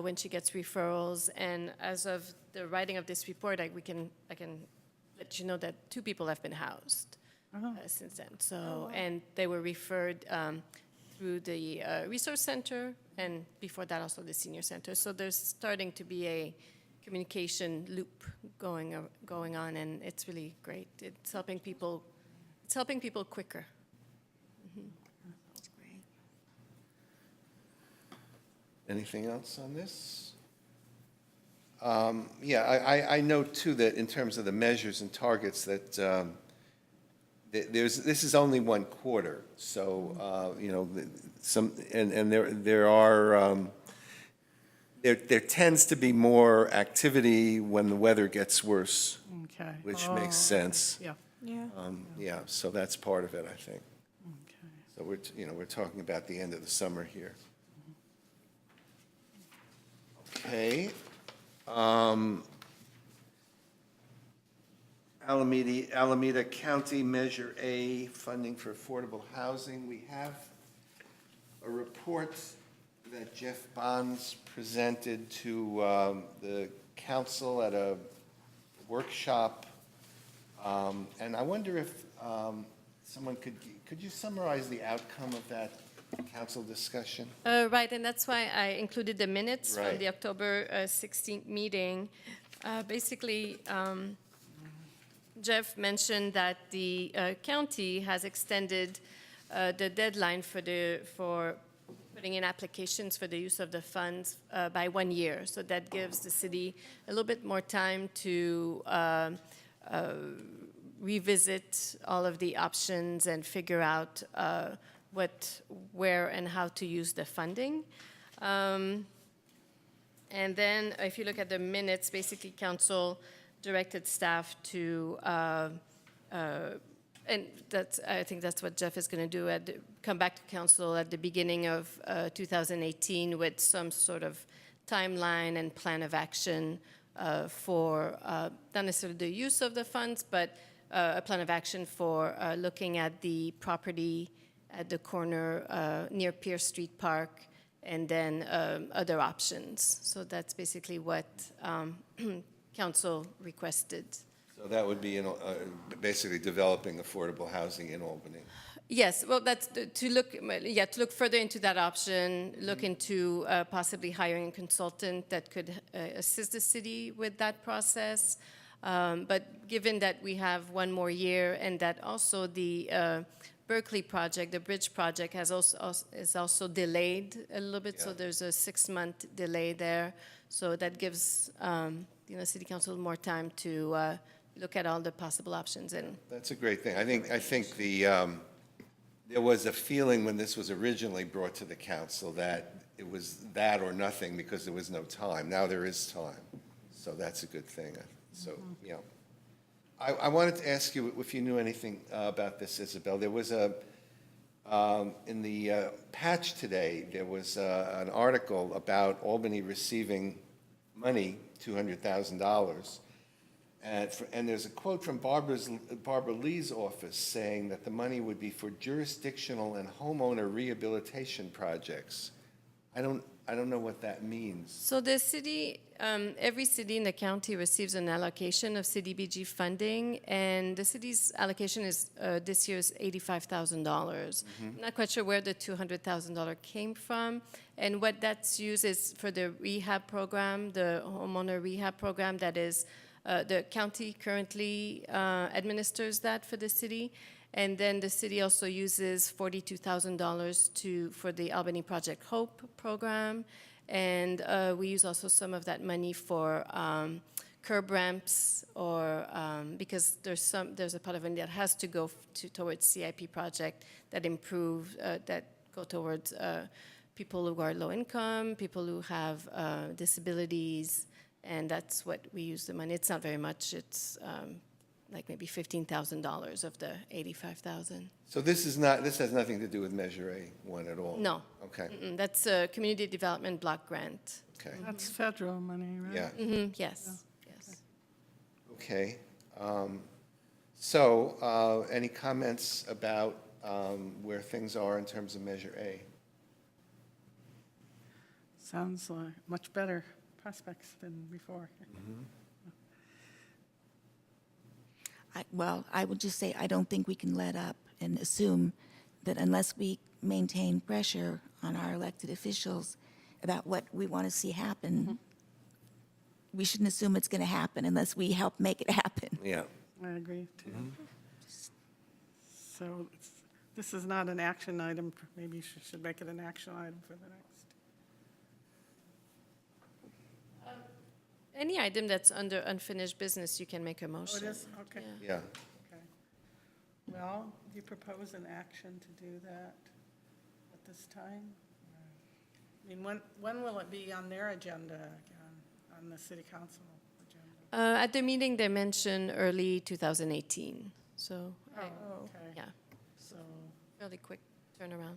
when she gets referrals, and as of the writing of this report, I can let you know that 2 people have been housed since then. So, and they were referred through the Resource Center, and before that also the Senior Center. So there's starting to be a communication loop going on, and it's really great. It's helping people quicker. That's great. Anything else on this? I know too that in terms of the measures and targets that this is only 1 quarter, so there tends to be more activity when the weather gets worse, Okay. which makes sense. Yeah. Yeah. Yeah, so that's part of it, I think. Okay. So we're talking about the end of the summer here. Okay. Alameda County Measure A, funding for affordable housing. We have a report that Jeff Bonds presented to the council at a workshop. And I wonder if someone could you summarize the outcome of that council discussion? Right, and that's why I included the minutes from Right. the October 16th meeting. Basically, Jeff mentioned that the county has extended the deadline for putting in applications for the use of the funds by 1 year. So that gives the city a little bit more time to revisit all of the options and figure out where and how to use the funding. And then if you look at the minutes, basically council directed staff to, and I think that's what Jeff is going to do, come back to council at the beginning of 2018 with some sort of timeline and plan of action for not necessarily the use of the funds, but a plan of action for looking at the property at the corner near Pierce Street Park, and then other options. So that's basically what council requested. So that would be basically developing affordable housing in Albany. Yes, well, that's to look further into that option, look into possibly hiring a consultant that could assist the city with that process. But given that we have 1 more year and that also the Berkeley project, the bridge project, is also delayed a little bit, so there's a 6-month delay there. So that gives City Council more time to look at all the possible options. And That's a great thing. I think there was a feeling when this was originally brought to the council that it was that or nothing because there was no time. Now there is time, so that's a good thing. So, yeah. I wanted to ask you if you knew anything about this, Isabel. There was in the Patch today, there was an article about Albany receiving money, $200,000. And there's a quote from Barbara Lee's office saying that the money would be for jurisdictional and homeowner rehabilitation projects. I don't know what that means. so the city, every city in the county receives an allocation of CDBG funding, and the city's allocation is this year's $85,000. I'm not quite sure where the $200,000 came from, and what that's used is for the rehab program, the homeowner rehab program. That is, the county currently administers that for the city. And then the city also uses $42,000 for the Albany Project Hope program. And we use also some of that money for curb ramps, or because there's a part of it that has to go towards CIP project that improve, that go towards people who are low income, people who have disabilities, and that's what we use the money. It's not very much. It's like maybe $15,000 of the $85,000. So this has nothing to do with Measure A1 at all? No. Okay, That's a community development block grant. okay, That's federal money, right? yeah, Yes, yes. okay. So, any comments about where things are in terms of Measure A? Sounds like much better prospects than before. I would just say, I don't think we can let up and assume that unless we maintain pressure on our elected officials about what we want to see happen, we shouldn't assume it's going to happen unless we help make it happen. Yeah. I agree, too. So this is not an action item. Maybe you should make it an action item for the next. Any item that's under unfinished business, you can make a Oh, motion. it is? Okay. Yeah. Yeah. Okay. Well, do you propose an action to do that at this time? I mean, when will it be on their agenda again, on the city council agenda? At the meeting, they mentioned early 2018. So, Oh, okay. yeah, So, fairly quick turnaround.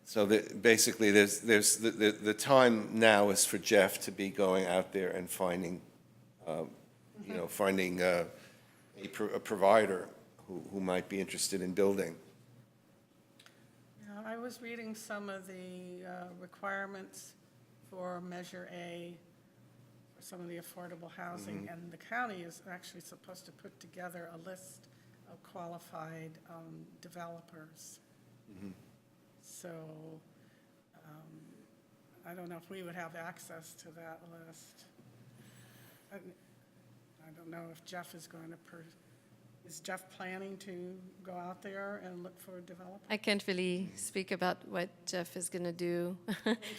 So basically, the time now is for Jeff to be going out there and finding, finding a provider who might be interested in building. yeah, I was reading some of the requirements for Measure A, for some of the affordable housing, and the county is actually supposed to put together a list of qualified developers. So, I don't know if we would have access to that list. I don't know if Jeff is going to, is Jeff planning to go out there and look for developers? I can't really speak about what Jeff is going to do.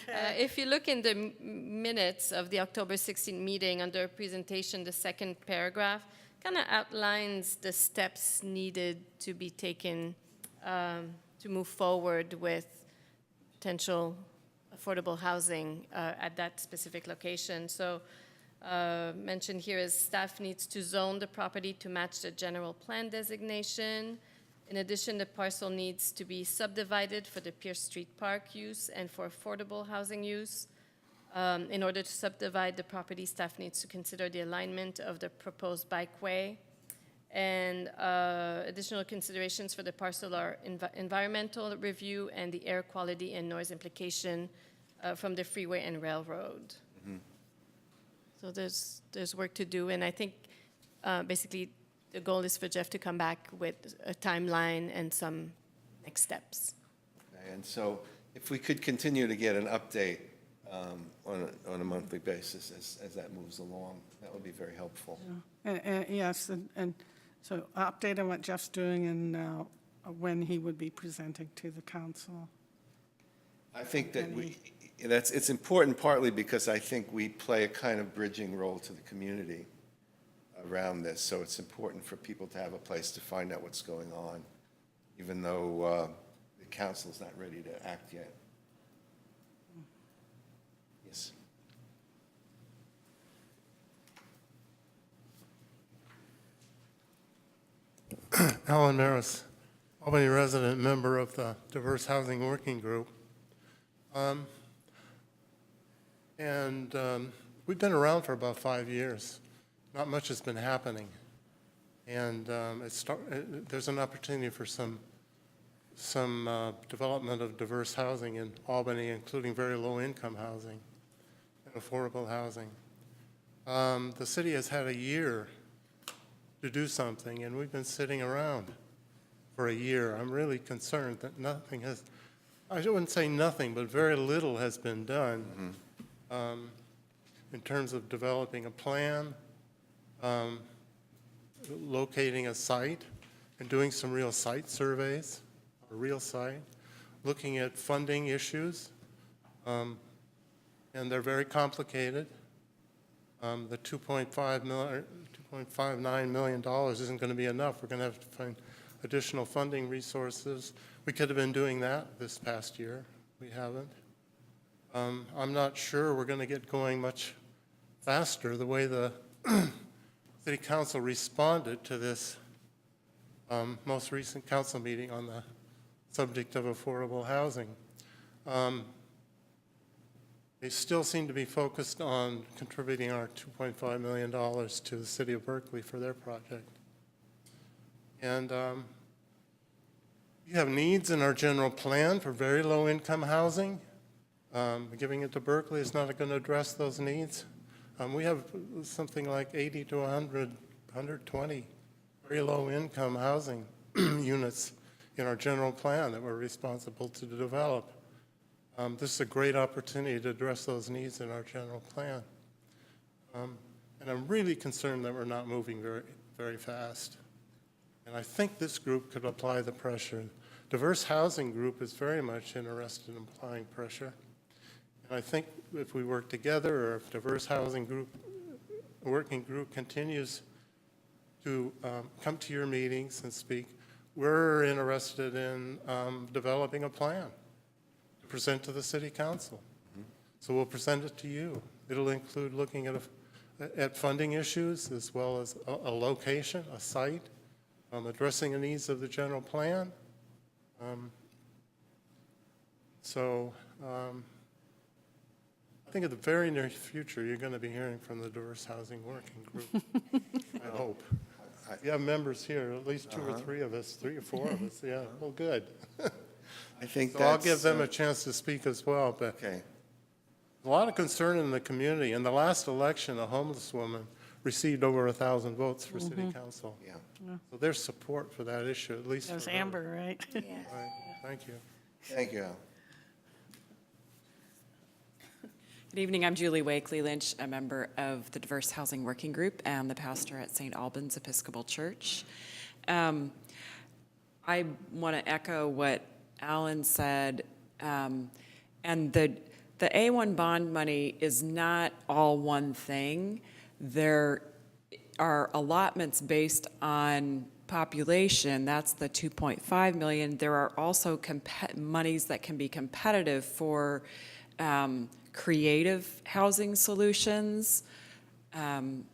If you look in the minutes of the October 16th meeting under presentation, the second paragraph kind of outlines the steps needed to be taken to move forward with potential affordable housing at that specific location. So mentioned here is staff needs to zone the property to match the general plan designation. In addition, the parcel needs to be subdivided for the Pierce Street Park use and for affordable housing use. In order to subdivide the property, staff needs to consider the alignment of the proposed bikeway. And additional considerations for the parcel are environmental review and the air quality and noise implication from the freeway and railroad. So there's work to do, and I think basically the goal is for Jeff to come back with a timeline and some next steps. Okay, and so if we could continue to get an update on a monthly basis as that moves along, that would be very helpful. Yes, and so update on what Jeff's doing and when he would be presenting to the council. I think that it's important partly because I think we play a kind of bridging role to the community around this, so it's important for people to have a place to find out what's going on, even though the council's not ready to act yet. Yes. Alan Maris, Albany resident, member of the Diverse Housing Working Group. We've been around for about 5 years. Not much has been happening. And there's an opportunity for some development of diverse housing in Albany, including very low-income housing and affordable housing. The city has had a year to do something, and we've been sitting around for a year. I'm really concerned that nothing has, I wouldn't say nothing, but very little has been done in terms of developing a plan, locating a site, and doing some real site surveys, a real site, looking at funding issues, and they're very complicated. The $2.59 million isn't going to be enough. We're going to have to find additional funding resources. We could have been doing that this past year. We haven't. I'm not sure we're going to get going much faster the way the City Council responded to this most recent council meeting on the subject of affordable housing. They still seem to be focused on contributing our $2.5 million to the City of Berkeley for their project. And we have needs in our general plan for very low-income housing. Giving it to Berkeley is not going to address those needs. We have something like 80 to 100, 120 very low-income housing units in our general plan that we're responsible to develop. This is a great opportunity to address those needs in our general plan. And I'm really concerned that we're not moving very, very fast. And I think this group could apply the pressure. Diverse Housing Group is very much interested in applying pressure. And I think if we work together, or if Diverse Housing Group, Working Group continues to come to your meetings and speak, we're interested in developing a plan to present to the City Council. So we'll present it to you. It'll include looking at funding issues as well as a location, a site, addressing the needs of the general plan. So I think in the very near future, you're going to be hearing from the Diverse Housing Working Group, I hope. You have members here, at least 2 or 3 of us, 3 or 4 of us, yeah, well, good. I think So I'll that's, give them a chance to speak as well, but okay. a lot of concern in the community. In the last election, a homeless woman received over 1,000 votes for city council. Yeah. So there's support for that issue, at least That was for her. Amber, right? Yes. Right. Thank you. Thank you, Al. Good evening, I'm Julie Wakely Lynch, a member of the Diverse Housing Working Group and the pastor at St. Albans Episcopal Church. I want to echo what Alan said, and the A1 bond money is not all one thing. There are allotments based on population, that's the 2.5 million. There are also monies that can be competitive for creative housing solutions. And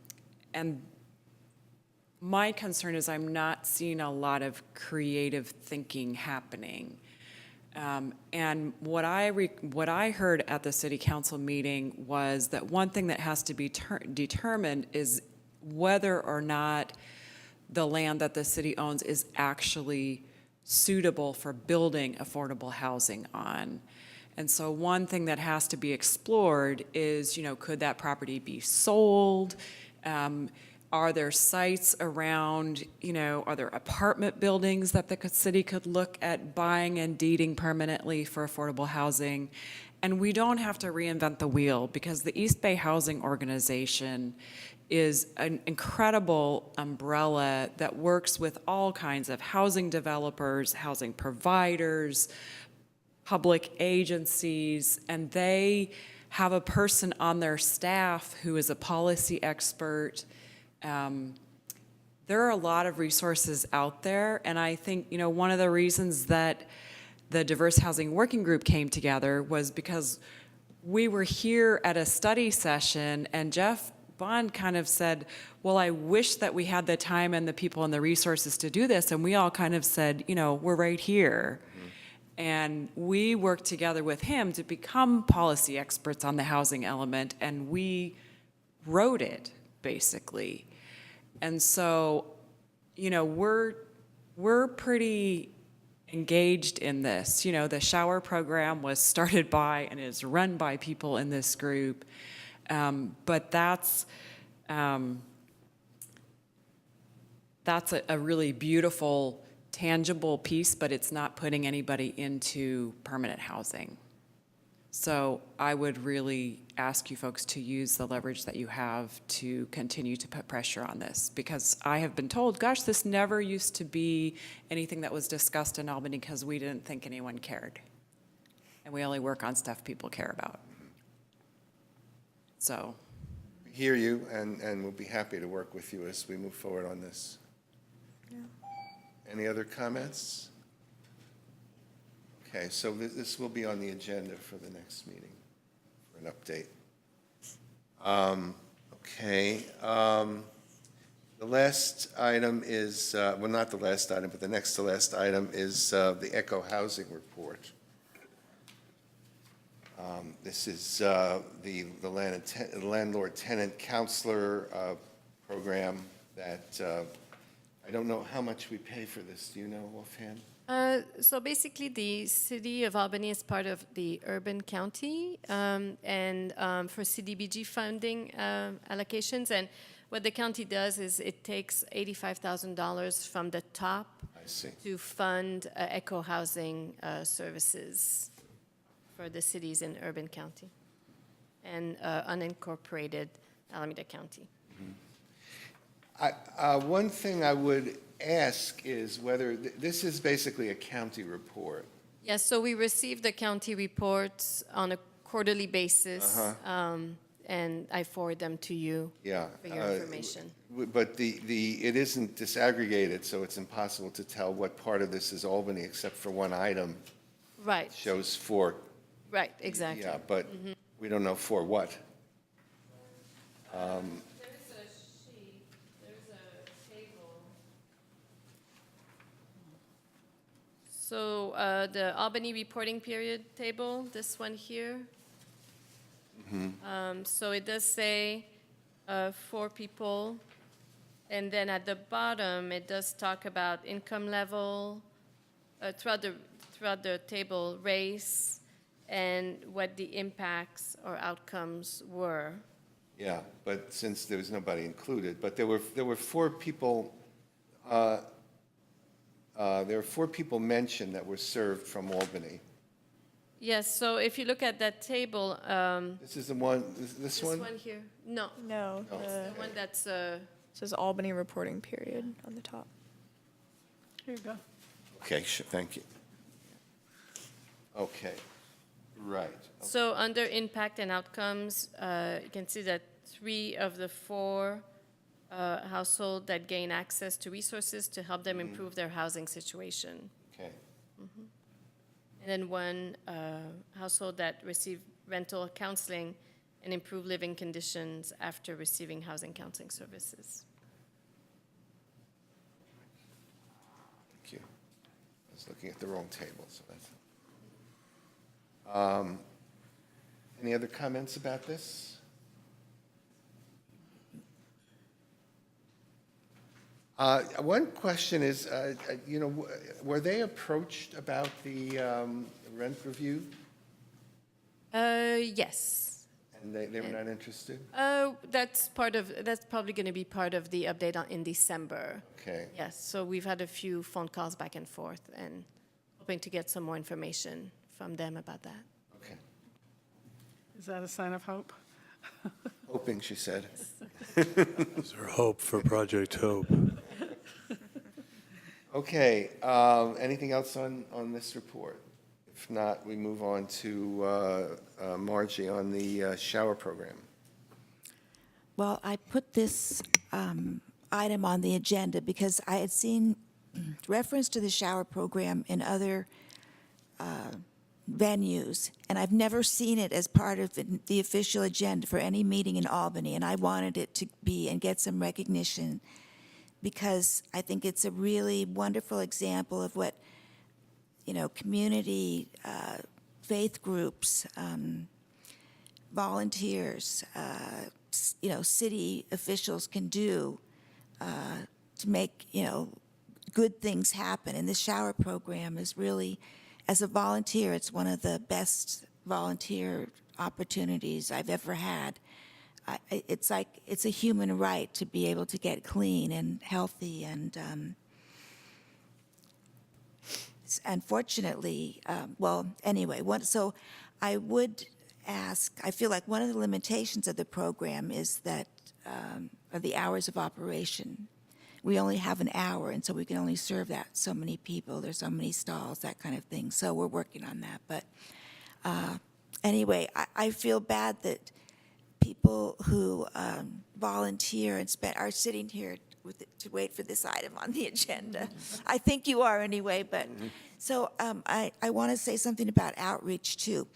my concern is I'm not seeing a lot of creative thinking happening. And what I heard at the city council meeting was that one thing that has to be determined is whether or not the land that the city owns is actually suitable for building affordable housing on. And so one thing that has to be explored is, could that property be sold? Are there sites around, are there apartment buildings that the city could look at buying and deeding permanently for affordable housing? And we don't have to reinvent the wheel because the East Bay Housing Organization is an incredible umbrella that works with all kinds of housing developers, housing providers, public agencies, and they have a person on their staff who is a policy expert. There are a lot of resources out there, and I think, one of the reasons that the Diverse Housing Working Group came together was because we were here at a study session, and Jeff Bond kind of said, well, I wish that we had the time and the people and the resources to do this, and we all kind of said, we're right here. And we worked together with him to become policy experts on the housing element, and we wrote it, basically. And so, we're pretty engaged in this. The shower program was started by and is run by people in this group. But that's a really beautiful, tangible piece, but it's not putting anybody into permanent housing. So I would really ask you folks to use the leverage that you have to continue to put pressure on this, because I have been told, gosh, this never used to be anything that was discussed in Albany because we didn't think anyone cared. And we only work on stuff people care about. So. We hear you, and we'll be happy to work with you as we move forward on this. Yeah. Any other comments? Okay, so this will be on the agenda for the next meeting, for an update. Okay. The last item is, well, not the last item, but the next to last item is the Echo Housing Report. This is the landlord-tenant counselor program that, I don't know how much we pay for this. Do you know offhand? So basically, the city of Albany is part of the urban county, and for CDBG funding allocations. And what the county does is it takes $85,000 from the top I see. to fund eco housing services for the cities in urban county and unincorporated Alameda County. One thing I would ask is whether, this is basically a county report. Yes, so we receive the county reports on a quarterly basis, and I forward them to you Yeah. for your information. But it isn't disaggregated, so it's impossible to tell what part of this is Albany, except for one item Right, shows for. right, exactly. Yeah, but we don't know for what. There's a sheet, there's a table. the Albany reporting period table, this one here. So it does say 4 people. And then at the bottom, it does talk about income level, throughout the table, race, and what the impacts or outcomes were. Yeah, but since there was nobody included, but there were 4 people, mentioned that were served from Albany. Yes, so if you look at that table, This is the one, this this one? one here, no, No, the one that's, says Albany reporting period on the top. Here you go. Okay, sure, thank you. Okay, right. so under impact and outcomes, you can see that 3 of the 4 household that gain access to resources to help them improve their housing situation. Okay, And then 1 household that received rental counseling and improved living conditions after receiving housing counseling services. thank you. I was looking at the wrong table, so that's. Any other comments about this? One question is, were they approached about the rent review? Yes. And they were not interested? That's probably going to be part of the update in December. Okay. Yes, so we've had a few phone calls back and forth and hoping to get some more information from them about that. Okay. Is that a sign of hope? Hoping, she said. Is there hope for Project Hope? Okay, anything else on this report? If not, we move on to Margie on the shower program. Well, I put this item on the agenda because I had seen reference to the shower program in other venues, and I've never seen it as part of the official agenda for any meeting in Albany, and I wanted it to be and get some recognition because I think it's a really wonderful example of what, community, faith groups, volunteers, city officials can do to make, good things happen. And the shower program is really, as a volunteer, it's one of the best volunteer opportunities I've ever had. It's a human right to be able to get clean and healthy, and unfortunately, so I would ask, I feel like one of the limitations of the program is that, are the hours of operation. We only have an hour, and so we can only serve that so many people, there's so many stalls, that kind of thing, so we're working on that. But anyway, I feel bad that people who volunteer and are sitting here to wait for this item on the agenda. I think you are anyway, but, so I want to say something about outreach too.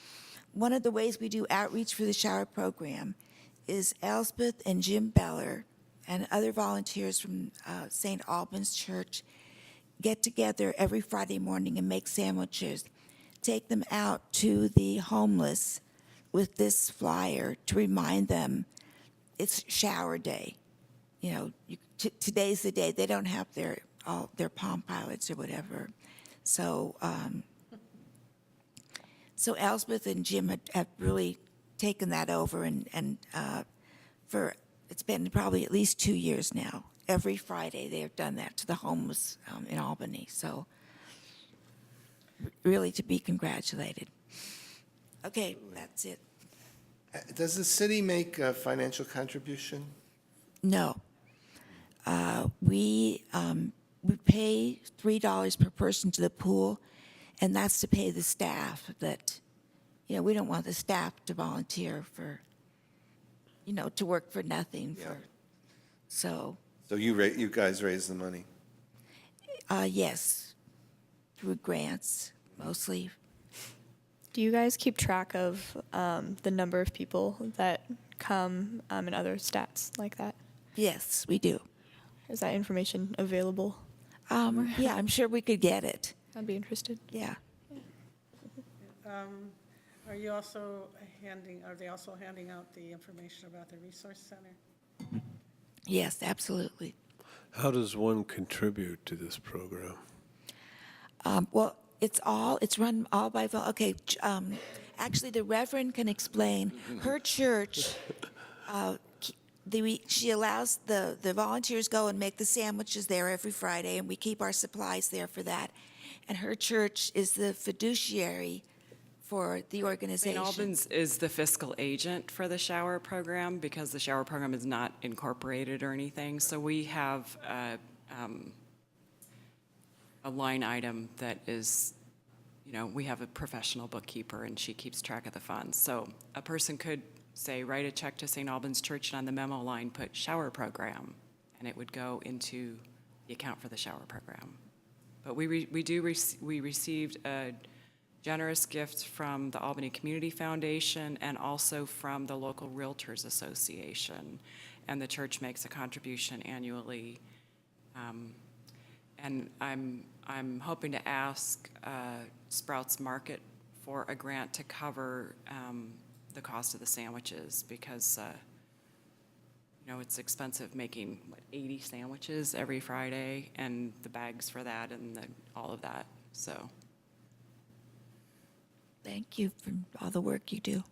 One of the ways we do outreach for the shower program is Elspeth and Jim Beller and other volunteers from St. Albans Church get together every Friday morning and make sandwiches, take them out to the homeless with this flyer to remind them it's shower day. Today's the day. They don't have their Palm Pilots or whatever. So so Elspeth and Jim have really taken that over, and for it's been probably at least 2 years now. Every Friday they have done that to the homeless in Albany. So really to be congratulated. Okay, that's it. Does the city make a financial contribution? No. We pay $3 per person to the pool, and that's to pay the staff that, we don't want the staff to volunteer for, to work for nothing. Yeah. So, So you guys raise the money? yes, through grants mostly. Do you guys keep track of the number of people that come and other stats like that? Yes, we do. Is that information available? Yeah, I'm sure we could get it. I'd be interested. Yeah. Are you also are they also handing out the information about the resource center? Yes, absolutely. How does one contribute to this program? Well, it's run all by, actually, the Reverend can explain. Her church, she allows the volunteers go and make the sandwiches there every Friday, and we keep our supplies there for that. And her church is the fiduciary for the organization. St. Albans is the fiscal agent for the shower program because the shower program is not incorporated or anything. So we have a line item that is, we have a professional bookkeeper and she keeps track of the funds. So a person could say, write a check to St. Albans Church and on the memo line put shower program, and it would go into the account for the shower program. But we received a generous gift from the Albany Community Foundation and also from the local Realtors Association. And the church makes a contribution annually. And I'm hoping to ask Sprouts Market for a grant to cover the cost of the sandwiches because, it's expensive making, 80 sandwiches every Friday and the bags for that and all of that, so. Thank you for all the work you do.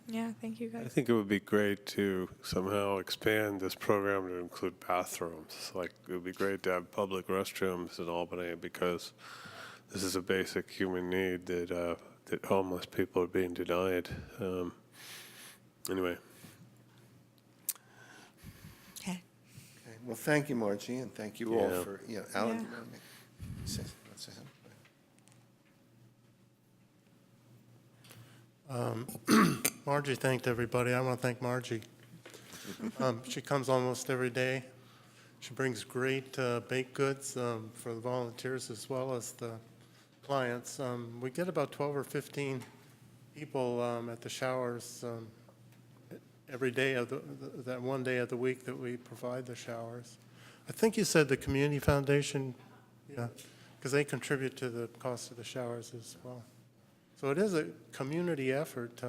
Yeah, thank you I guys. think it would be great to somehow expand this program to include bathrooms. Like, it would be great to have public restrooms in Albany because this is a basic human need that homeless people are being denied. Anyway. Okay. Okay, well, thank you, Margie, and thank you all Yeah. for, Alan, Yeah. you wanna say something? Margie thanked everybody. I want to thank Margie. She comes almost every day. She brings great baked goods for the volunteers as well as the clients. We get about 12 or 15 people at the showers every day of that one day of the week that we provide the showers. I think you said the Community Foundation, yeah, because they contribute to the cost of the showers as well. So it is a community effort.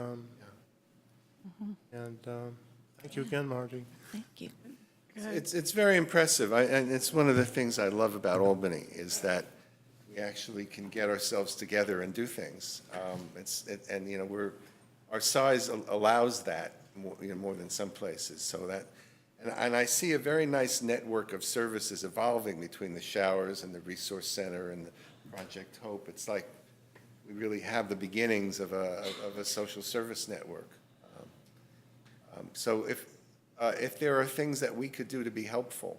And thank you again, Margie. Thank you. It's very impressive, and it's one of the things I love about Albany, is that we actually can get ourselves together and do things. Our size allows that more than some places, so that, and I see a very nice network of services evolving between the showers and the Resource Center and the Project Hope. It's like we really have the beginnings of a social service network. So if there are things that we could do to be helpful,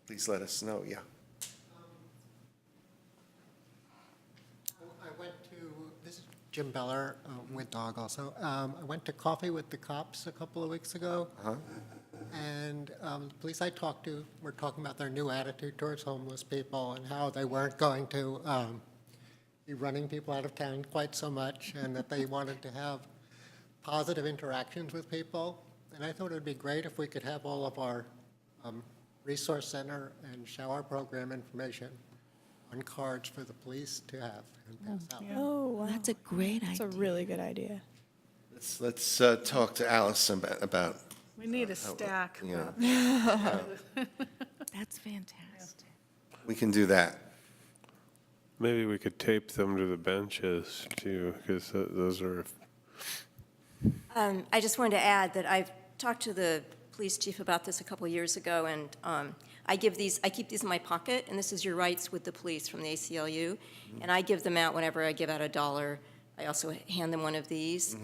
please let us know, yeah. This is Jim Beller with DOG also. I went to Coffee with the Cops a couple of weeks ago. And the police I talked to were talking about their new attitude towards homeless people and how they weren't going to be running people out of town quite so much, and that they wanted to have positive interactions with people. And I thought it would be great if we could have all of our resource center and shower program information on cards for the police to have and pass out. Oh, wow. That's a great That's a idea. really good idea. Let's talk to Allison about, We need a stack. That's fantastic. we can do that. Maybe we could tape them to the benches too, because those are, I just wanted to add that I've talked to the police chief about this a couple of years ago, and I keep these in my pocket, and this is your rights with the police from the ACLU, and I give them out whenever I give out $1. I also hand them one of these,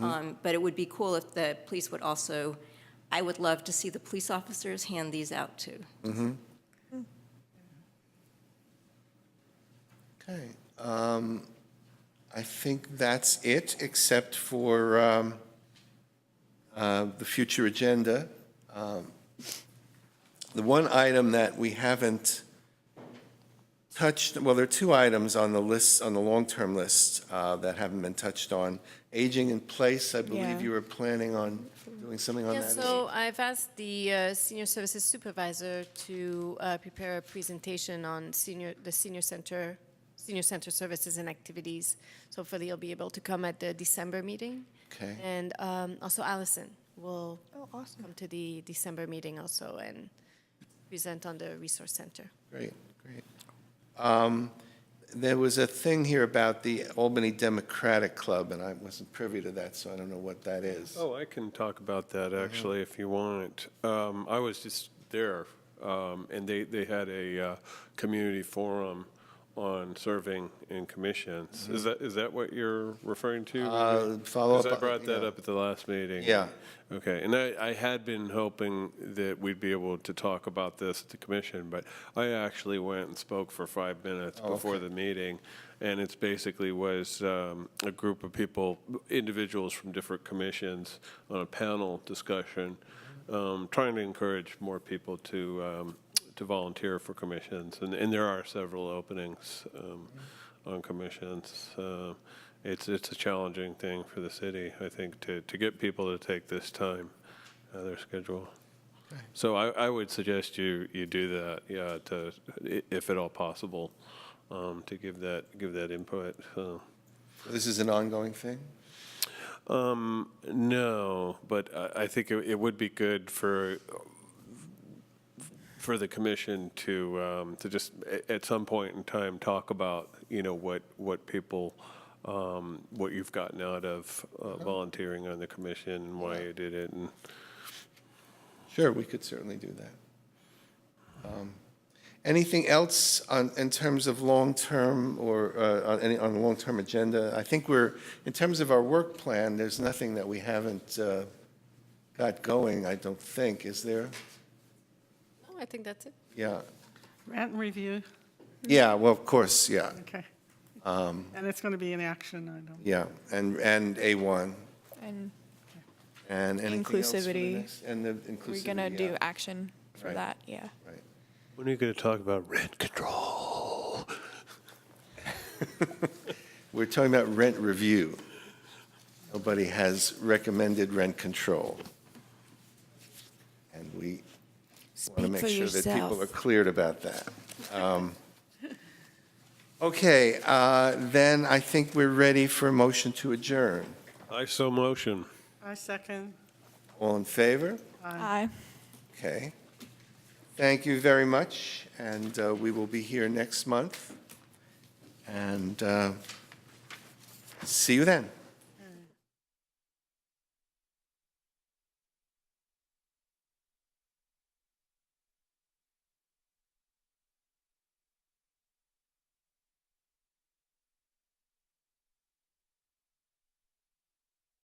but it would be cool if the police would also, I would love to see the police officers hand these out too. Okay. I think that's it, except for the future agenda. The one item that we haven't touched, well, there are two items on the list, on the long-term list, that haven't been touched on. Aging in place, I believe Yeah. you were planning on doing something on Yeah, that. so I've asked the senior services supervisor to prepare a presentation on the senior Senior Center Services and Activities. So hopefully you'll be able to come at the December meeting. Okay. And also Allison will come to the December meeting also and present on the Resource Center. Great, great. There was a thing here about the Albany Democratic Club, and I wasn't privy to that, so I don't know what that is. Oh, I can talk about that, actually, if you want. I was just there, and they had a community forum on serving in commissions. Is that what you're referring to? Follow up. Because I brought that up at the last meeting. Yeah. Okay, and I had been hoping that we'd be able to talk about this at the commission, but I actually went and spoke for 5 minutes before the meeting, and it's basically was a group of people, individuals from different commissions on a panel discussion, trying to encourage more people to volunteer for commissions, and there are several openings on commissions. It's a challenging thing for the city, I think, to get people to take this time out of their schedule. So I would suggest you do that, yeah, if at all possible, to give that input. This is an ongoing thing? No, but I think it would be good for the commission to just at some point in time talk about, what people, what you've gotten out of volunteering on the commission and why you did it. And Sure, we could certainly do that. Anything else in terms of long-term or on the long-term agenda? I think in terms of our work plan, there's nothing that we haven't got going, I don't think, is there? No, I think that's it. Yeah. Rent review, Yeah, well, of course, yeah, okay. And it's going to be in action, I don't. yeah, and A1, And and anything else for the Inclusivity. next- And the inclusivity, we're gonna do yeah, action for Right. that, yeah. right. When are you going to talk about rent control? We're talking about rent review. Nobody has recommended rent control. And we want to Speak make for sure that people yourself. are cleared about that. Okay, then I think we're ready for a motion to adjourn. I so motion. I second. All in favor? Aye. Okay. Thank you very much, and we will be here next month. And see you then.